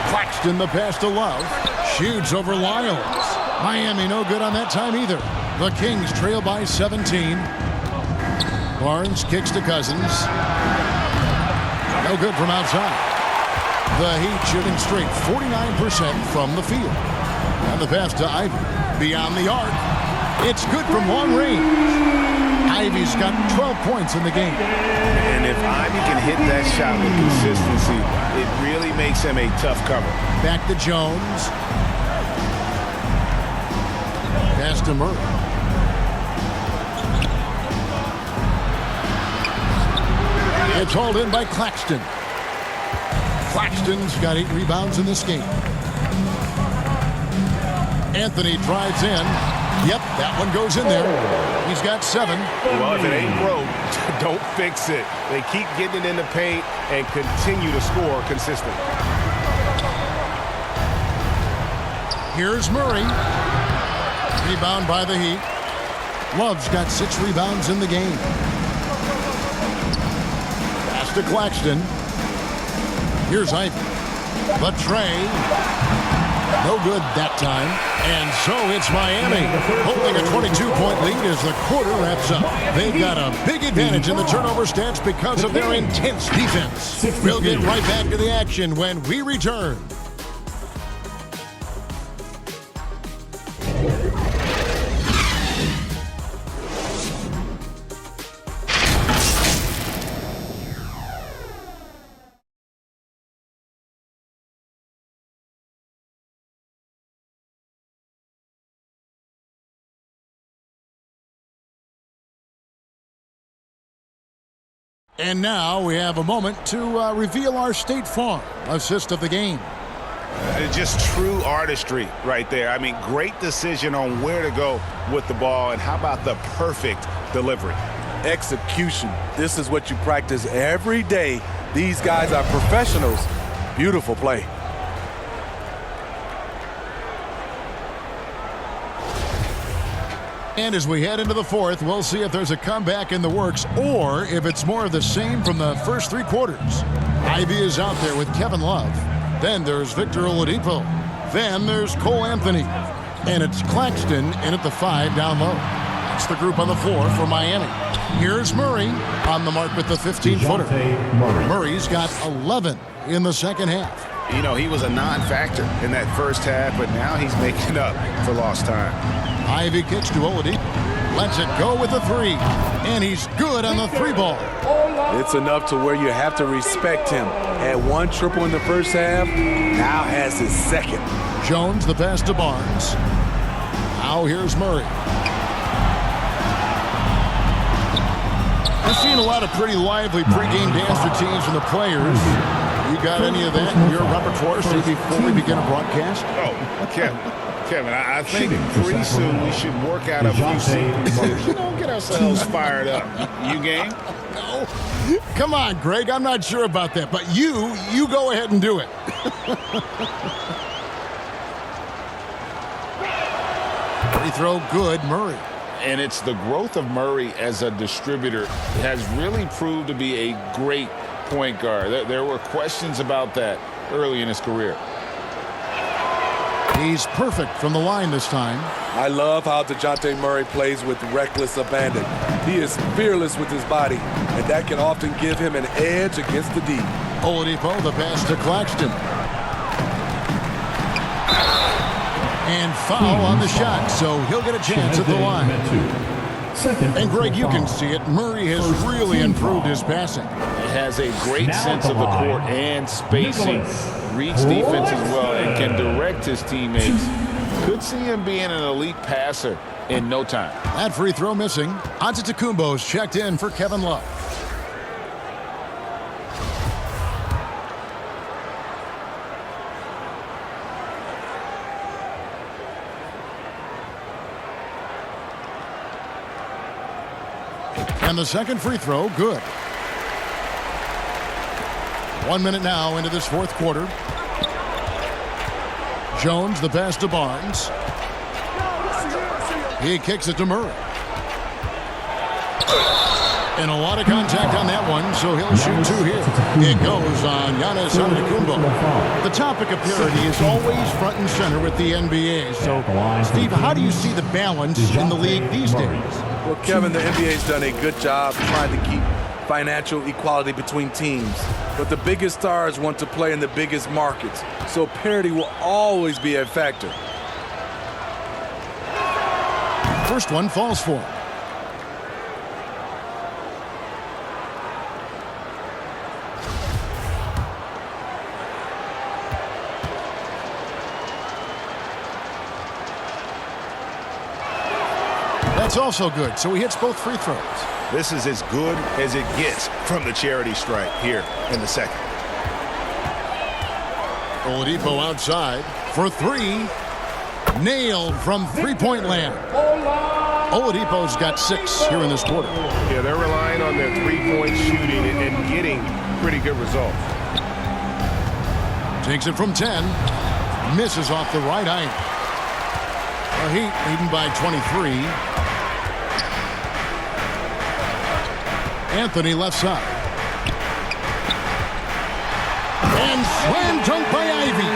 Speaker 1: Claxton the pass to Love. Shoots over Lyles. Miami no good on that time either. The Kings trail by 17. Barnes kicks to Cousins. No good from outside. The Heat shooting straight 49% from the field. And the pass to Ivy. Beyond the arc. It's good from long range. Ivy's got 12 points in the game.
Speaker 6: And if Ivy can hit that shot with consistency, it really makes him a tough cover.
Speaker 1: Back to Jones. Pass to Murray. It's hauled in by Claxton. Claxton's got 8 rebounds in this game. Anthony drives in. Yep, that one goes in there. He's got 7.
Speaker 6: Well, if it ain't broke, don't fix it. They keep getting it in the paint and continue to score consistently.
Speaker 1: Here's Murray. Rebound by the Heat. Love's got 6 rebounds in the game. Pass to Claxton. Here's Ivy. The tray. No good that time. And so it's Miami holding a 22-point lead as the quarter wraps up. They've got a big advantage in the turnover stats because of their intense defense. We'll get right back to the action when we return. And now we have a moment to reveal our State Farm assist of the game.
Speaker 6: Just true artistry right there. I mean, great decision on where to go with the ball, and how about the perfect delivery?
Speaker 3: Execution. This is what you practice every day. These guys are professionals. Beautiful play.
Speaker 1: And as we head into the fourth, we'll see if there's a comeback in the works or if it's more of the same from the first 3 quarters. Ivy is out there with Kevin Love. Then there's Victor Oladipo. Then there's Cole Anthony. And it's Claxton in at the 5 down low. That's the group on the floor for Miami. Here's Murray on the mark with the 15-footer. Murray's got 11 in the second half.
Speaker 6: You know, he was a non-factor in that first half, but now he's making up for lost time.
Speaker 1: Ivy kicks to Oladipo. Lets it go with the 3. And he's good on the 3 ball.
Speaker 3: It's enough to where you have to respect him. Had 1 triple in the first half, now has his second.
Speaker 1: Jones the pass to Barnes. Now here's Murray. I've seen a lot of pretty lively pregame dance routines from the players. You got any of that in your repertoire, say, before we begin a broadcast?
Speaker 6: Oh, Kevin, I think pretty soon we should work out a few sequences. Get ourselves fired up. You game?
Speaker 1: No. Come on, Greg. I'm not sure about that. But you go ahead and do it. Free throw good, Murray.
Speaker 6: And it's the growth of Murray as a distributor has really proved to be a great point guard. There were questions about that early in his career.
Speaker 1: He's perfect from the line this time.
Speaker 3: I love how DeJounte Murray plays with reckless abandon. He is fearless with his body, and that can often give him an edge against the D.
Speaker 1: Oladipo, the pass to Claxton. And foul on the shot, so he'll get a chance at the line. And Greg, you can see it. Murray has really improved his passing.
Speaker 6: He has a great sense of the court and spacing. Reads defense as well and can direct his teammates. Could see him being an elite passer in no time.
Speaker 1: That free throw missing. Antetokounmpo's checked in for Kevin Love. And the second free throw, good. 1 minute now into this fourth quarter. Jones, the pass to Barnes. He kicks it to Murray. And a lot of contact on that one, so he'll shoot two here. It goes on Giannis Antetokounmpo. The topic of parity is always front and center with the NBA. So, Steve, how do you see the balance in the league these days?
Speaker 3: Well, Kevin, the NBA's done a good job trying to keep financial equality between teams. But the biggest stars want to play in the biggest markets, so parity will always be a factor.
Speaker 1: First one falls for him. That's also good, so he hits both free throws.
Speaker 6: This is as good as it gets from the charity stripe here in the second.
Speaker 1: Oladipo outside for three. Nailed from three-point land. Oladipo's got 6 here in this quarter.
Speaker 6: Yeah, they're relying on their three-point shooting and getting pretty good results.
Speaker 1: Takes it from 10. Misses off the right eye. The Heat leading by 23. Anthony left side. And slam dunk by Ivy.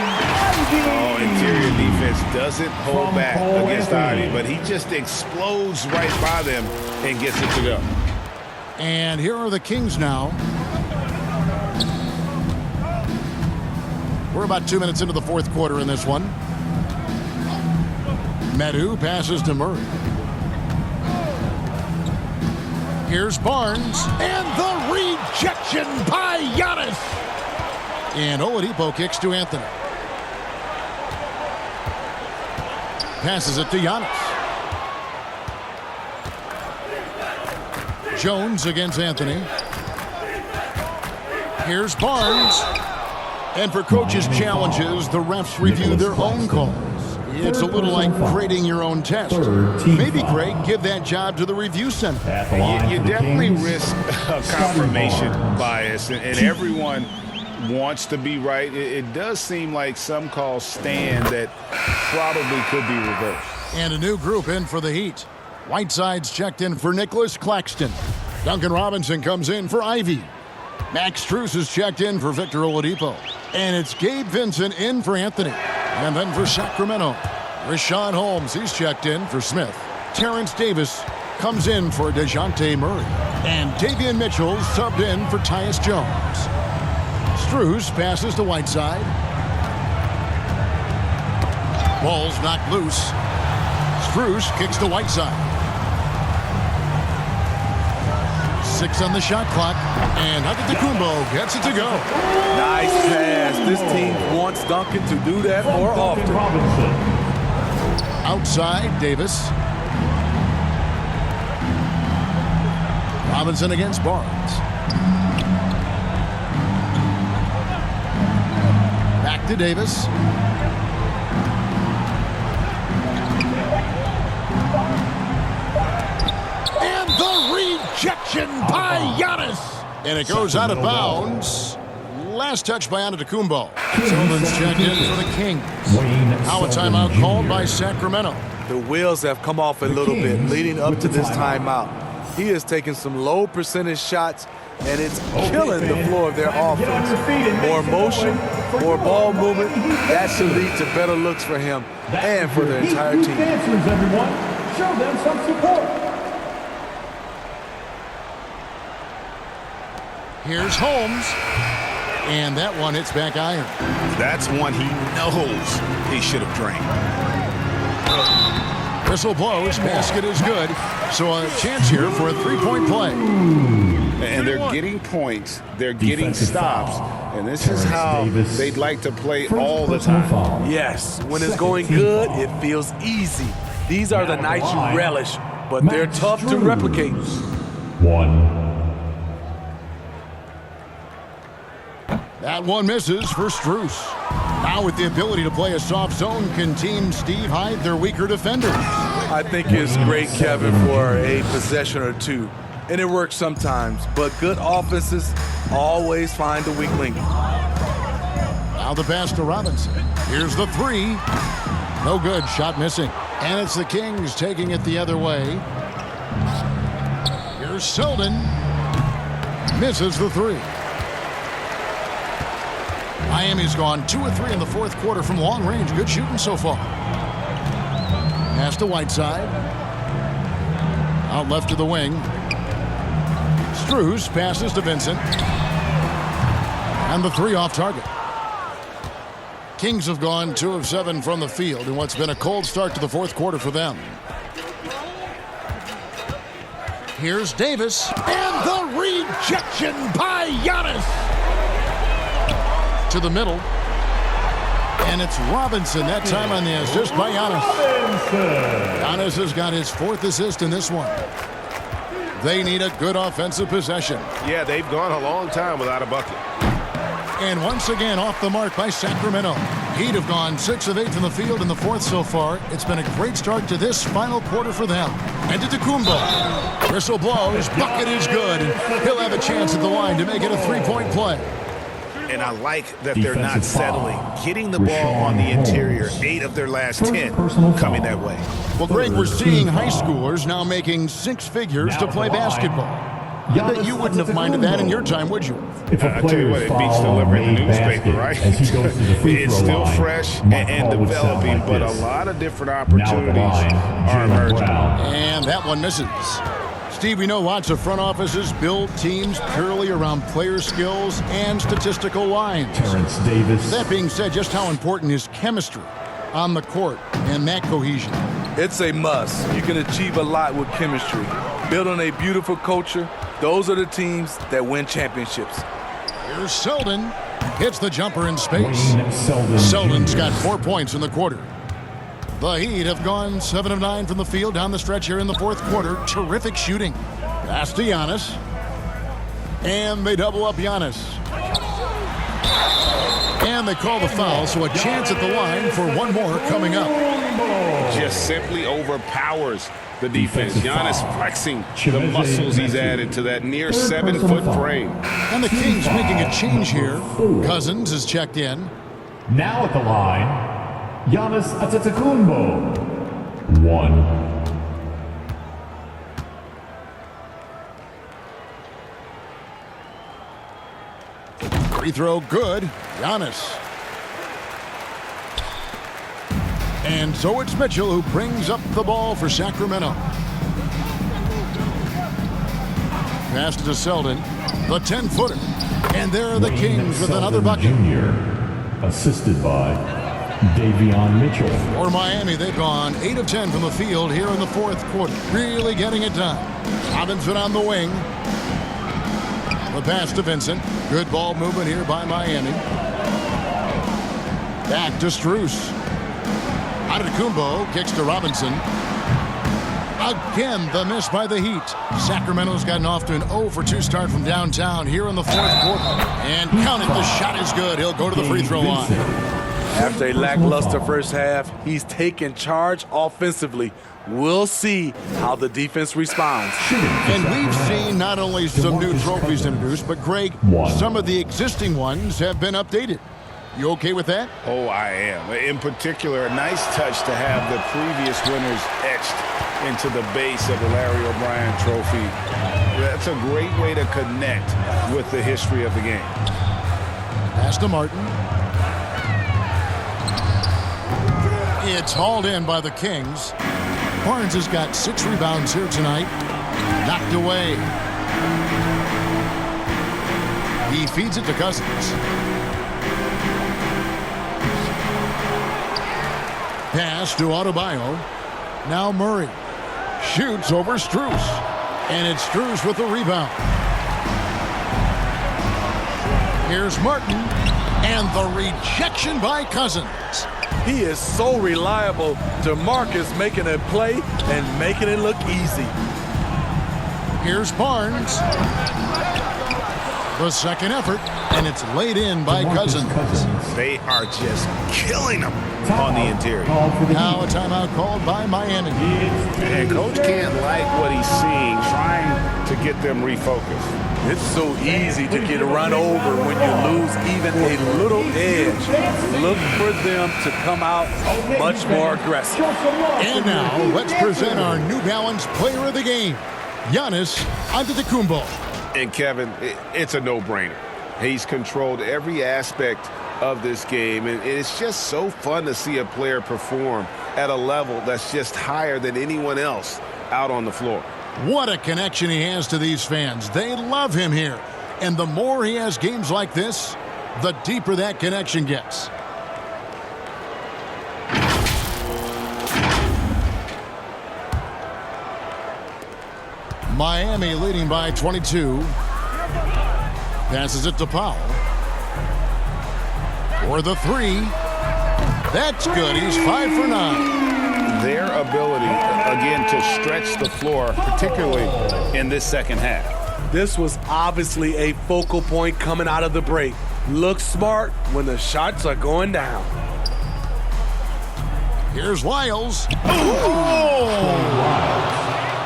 Speaker 6: Oh, interior defense doesn't hold back against Ivy, but he just explodes right by them and gets it to go.
Speaker 1: And here are the Kings now. We're about 2 minutes into the fourth quarter in this one. Medu passes to Murray. Here's Barnes, and the rejection by Giannis. And Oladipo kicks to Anthony. Passes it to Giannis. Jones against Anthony. Here's Barnes. And for coaches' challenges, the refs review their own calls. It's a little like grading your own test. Maybe, Greg, give that job to the review center.
Speaker 6: You definitely risk a confirmation bias, and everyone wants to be right. It does seem like some calls stand that probably could be reversed.
Speaker 1: And a new group in for the Heat. Whiteside's checked in for Nicholas Claxton. Duncan Robinson comes in for Ivy. Max Strus is checked in for Victor Oladipo. And it's Gabe Vincent in for Anthony. And then for Sacramento, Rashawn Holmes, he's checked in for Smith. Terrence Davis comes in for DeJounte Murray. And Davion Mitchell subbed in for Tyus Jones. Strus passes to Whiteside. Ball's knocked loose. Strus kicks to Whiteside. 6 on the shot clock, and Antetokounmpo gets it to go.
Speaker 3: Nice pass. This team wants Duncan to do that more often.
Speaker 1: Outside, Davis. Robinson against Barnes. Back to Davis. And the rejection by Giannis. And it goes out of bounds. Last touch by Antetokounmpo. Tillman's checked in for the Kings. Now a timeout called by Sacramento.
Speaker 3: The wheels have come off a little bit leading up to this timeout. He has taken some low percentage shots, and it's killing the flow of their offense. More motion, more ball movement, that should lead to better looks for him and for the entire team.
Speaker 7: Show them some support.
Speaker 1: Here's Holmes. And that one hits back iron.
Speaker 6: That's one he knows he should have drained.
Speaker 1: Whistle blows, basket is good. So a chance here for a three-point play.
Speaker 6: And they're getting points, they're getting stops, and this is how they'd like to play all the time.
Speaker 3: Yes, when it's going good, it feels easy. These are the nights you relish, but they're tough to replicate.
Speaker 1: That one misses for Strus. Now with the ability to play a soft zone, can Team Steve hide their weaker defenders?
Speaker 3: I think it's great, Kevin, for a possession or two. And it works sometimes, but good offenses always find the weak link.
Speaker 1: Now the pass to Robinson. Here's the three. No good, shot missing. And it's the Kings taking it the other way. Here's Selden. Misses the three. Miami's gone 2 of 3 in the fourth quarter from long range. Good shooting so far. Pass to Whiteside. Out left to the wing. Strus passes to Vincent. And the three off target. Kings have gone 2 of 7 from the field in what's been a cold start to the fourth quarter for them. Here's Davis. And the rejection by Giannis. To the middle. And it's Robinson that time on the assist by Giannis. Giannis has got his 4th assist in this one. They need a good offensive possession.
Speaker 6: Yeah, they've gone a long time without a bucket.
Speaker 1: And once again off the mark by Sacramento. Heat have gone 6 of 8 from the field in the fourth so far. It's been a great start to this final quarter for them. And to Tacumbo. Whistle blows. Bucket is good. He'll have a chance at the line to make it a 3-point play.
Speaker 6: And I like that they're not settling. Getting the ball on the interior, 8 of their last 10 coming that way.
Speaker 1: Well, Greg, we're seeing high schoolers now making 6 figures to play basketball. I bet you wouldn't have minded that in your time, would you?
Speaker 6: I tell you what, it beats delivering the newspaper, right? It's still fresh and developing, but a lot of different opportunities are emerging.
Speaker 1: And that one misses. Steve, we know lots of front offices build teams purely around player skills and statistical lines.
Speaker 7: Terrence Davis.
Speaker 1: That being said, just how important is chemistry on the court and that cohesion?
Speaker 3: It's a must. You can achieve a lot with chemistry. Build on a beautiful culture. Those are the teams that win championships.
Speaker 1: Here's Selden. Hits the jumper in space. Selden's got 4 points in the quarter. The Heat have gone 7 of 9 from the field down the stretch here in the fourth quarter. Terrific shooting. Pass to Giannis. And they double up Giannis. And they call the foul, so a chance at the line for one more coming up.
Speaker 6: Just simply overpowers the defense. Giannis flexing the muscles he's added to that near 7-foot frame.
Speaker 1: And the Kings making a change here. Cousins is checked in.
Speaker 7: Now at the line, Giannis Antetokounmpo. 1.
Speaker 1: Free throw good. Giannis. And so it's Mitchell who brings up the ball for Sacramento. Pass to Selden. The 10-footer. And there are the Kings with another bucket.
Speaker 7: Jr., assisted by Davion Mitchell.
Speaker 1: For Miami, they've gone 8 of 10 from the field here in the fourth quarter. Really getting it done. Robinson on the wing. The pass to Vincent. Good ball movement here by Miami. Back to Strus. Antetokounmpo kicks to Robinson. Again, the miss by the Heat. Sacramento's gotten off to an 0-for-2 start from downtown here in the fourth quarter. And count it, the shot is good. He'll go to the free throw line.
Speaker 3: After a lackluster first half, he's taken charge offensively. We'll see how the defense responds.
Speaker 1: And we've seen not only some new trophies introduced, but Greg, some of the existing ones have been updated. You okay with that?
Speaker 6: Oh, I am. In particular, a nice touch to have the previous winners etched into the base of the Larry O'Brien trophy. That's a great way to connect with the history of the game.
Speaker 1: Pass to Martin. It's hauled in by the Kings. Barnes has got 6 rebounds here tonight. Knocked away. He feeds it to Cousins. Pass to Adebayo. Now Murray. Shoots over Strus. And it's Strus with the rebound. Here's Martin. And the rejection by Cousins.
Speaker 3: He is so reliable. DeMarcus making a play and making it look easy.
Speaker 1: Here's Barnes. The second effort, and it's laid in by Cousins.
Speaker 6: They are just killing them on the interior.
Speaker 1: Now a timeout called by Miami.
Speaker 6: And Coach can't like what he's seeing, trying to get them refocused.
Speaker 3: It's so easy to get run over when you lose even a little edge. Look for them to come out much more aggressive.
Speaker 1: And now let's present our New Balance player of the game, Giannis Antetokounmpo.
Speaker 6: And Kevin, it's a no-brainer. He's controlled every aspect of this game, and it's just so fun to see a player perform at a level that's just higher than anyone else out on the floor.
Speaker 1: What a connection he has to these fans. They love him here. And the more he has games like this, the deeper that connection gets. Miami leading by 22. Passes it to Powell. For the three. That's good. He's 5 for 9.
Speaker 6: Their ability, again, to stretch the floor, particularly in this second half.
Speaker 3: This was obviously a focal point coming out of the break. Look smart when the shots are going down.
Speaker 1: Here's Lyles.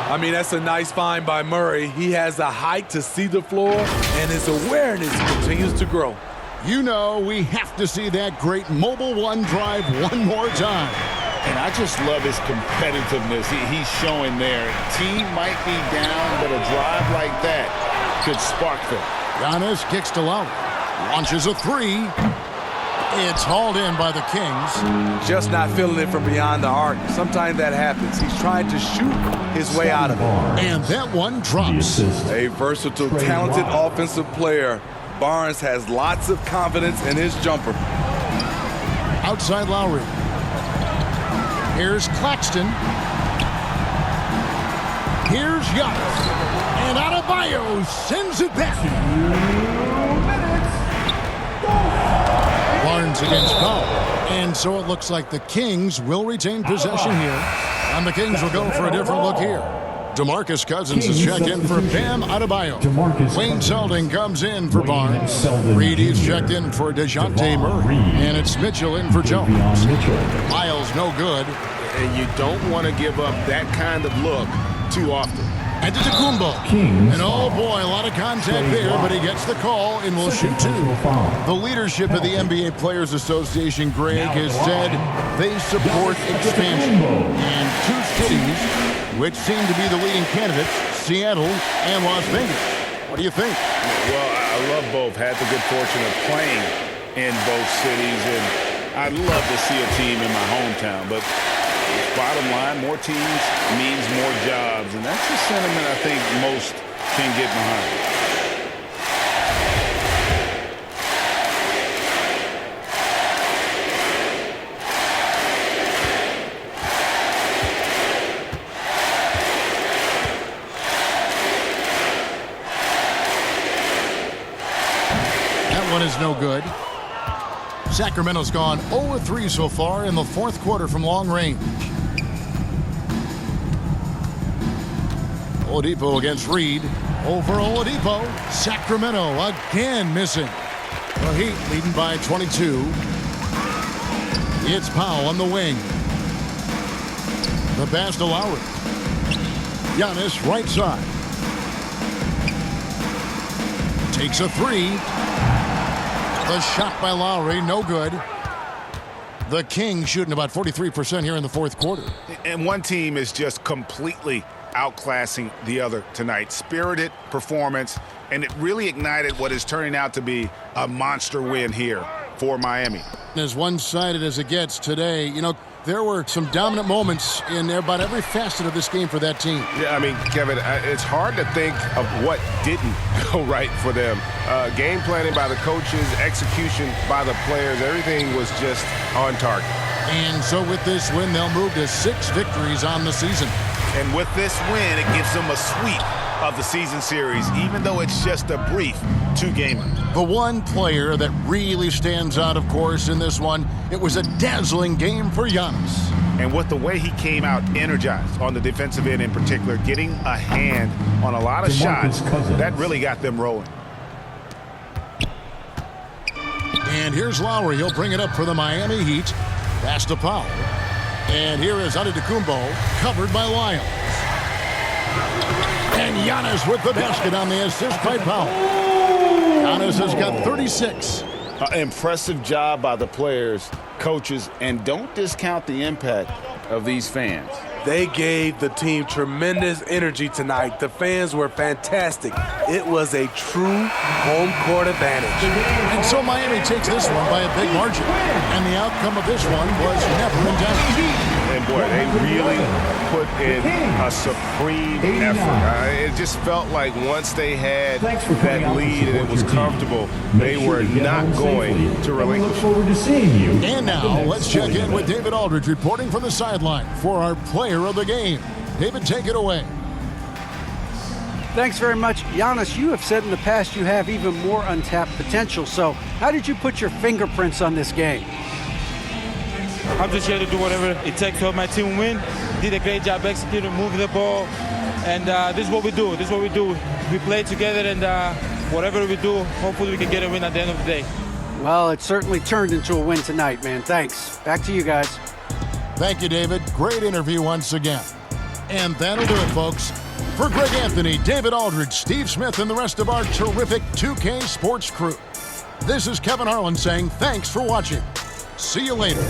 Speaker 3: I mean, that's a nice find by Murray. He has the height to see the floor, and his awareness continues to grow.
Speaker 1: You know, we have to see that great mobile one drive one more time.
Speaker 6: And I just love his competitiveness he's showing there. Team might be down, but a drive like that could spark them.
Speaker 1: Giannis kicks to Lowry. Launches a three. It's hauled in by the Kings.
Speaker 3: Just not feeling it from beyond the arc. Sometimes that happens. He's trying to shoot his way out of it.
Speaker 1: And that one drops.
Speaker 3: A versatile, talented offensive player. Barnes has lots of confidence in his jumper.
Speaker 1: Outside Lowry. Here's Claxton. Here's Giannis. And Adebayo sends it back. Barnes against Powell. And so it looks like the Kings will retain possession here. And the Kings will go for a different look here. DeMarcus Cousins is checked in for Bam Adebayo. Wayne Selden comes in for Barnes. Reed is checked in for DeJounte Murray. And it's Mitchell in for Jones. Miles no good.
Speaker 6: And you don't want to give up that kind of look too often.
Speaker 1: Antetokounmpo. And oh boy, a lot of contact there, but he gets the call and will shoot two. The leadership of the NBA Players Association, Greg, has said they support expansion. And two cities, which seem to be the leading candidates, Seattle and Las Vegas. What do you think?
Speaker 6: Well, I love both. Had the good fortune of playing in both cities, and I'd love to see a team in my hometown, but bottom line, more teams means more jobs, and that's the sentiment I think most can get behind.
Speaker 1: That one is no good. Sacramento's gone 0-3 so far in the fourth quarter from long range. Oladipo against Reed. Over Oladipo. Sacramento again missing. The Heat leading by 22. It's Powell on the wing. The pass to Lowry. Giannis right side. Takes a three. The shot by Lowry, no good. The Kings shooting about 43% here in the fourth quarter.
Speaker 6: And one team is just completely outclassing the other tonight. Spirited performance, and it really ignited what is turning out to be a monster win here for Miami.
Speaker 1: As one-sided as it gets today, you know, there were some dominant moments in about every facet of this game for that team.
Speaker 6: Yeah, I mean, Kevin, it's hard to think of what didn't go right for them. Game planning by the coaches, execution by the players, everything was just on target.
Speaker 1: And so with this win, they'll move to 6 victories on the season.
Speaker 6: And with this win, it gives them a sweep of the season series, even though it's just a brief 2-gamer.
Speaker 1: The one player that really stands out, of course, in this one, it was a dazzling game for Giannis.
Speaker 6: And with the way he came out energized on the defensive end in particular, getting a hand on a lot of shots, that really got them rolling.
Speaker 1: And here's Lowry. He'll bring it up for the Miami Heat. Pass to Powell. And here is Antetokounmpo, covered by Lyles. And Giannis with the basket on the assist by Powell. Giannis has got 36.
Speaker 6: Impressive job by the players, coaches, and don't discount the impact of these fans.
Speaker 3: They gave the team tremendous energy tonight. The fans were fantastic. It was a true home court advantage.
Speaker 1: And so Miami takes this one by a big margin. And the outcome of this one was never in doubt.
Speaker 6: And boy, they really put in a supreme effort. It just felt like once they had that lead and it was comfortable, they were not going to relinquish.
Speaker 7: Look forward to seeing you.
Speaker 1: And now let's check in with David Aldridge reporting from the sideline for our player of the game. David, take it away.
Speaker 2: Thanks very much. Giannis, you have said in the past you have even more untapped potential. So how did you put your fingerprints on this game?
Speaker 12: I'm just here to do whatever it takes to help my team win. Did a great job executing, moving the ball. And this is what we do. This is what we do. We play together, and whatever we do, hopefully we can get a win at the end of the day.
Speaker 2: Well, it certainly turned into a win tonight, man. Thanks. Back to you guys.
Speaker 1: Thank you, David. Great interview once again. And that'll do it, folks. For Greg Anthony, David Aldridge, Steve Smith, and the rest of our terrific 2K Sports crew, this is Kevin Harlan saying thanks for watching. See you later.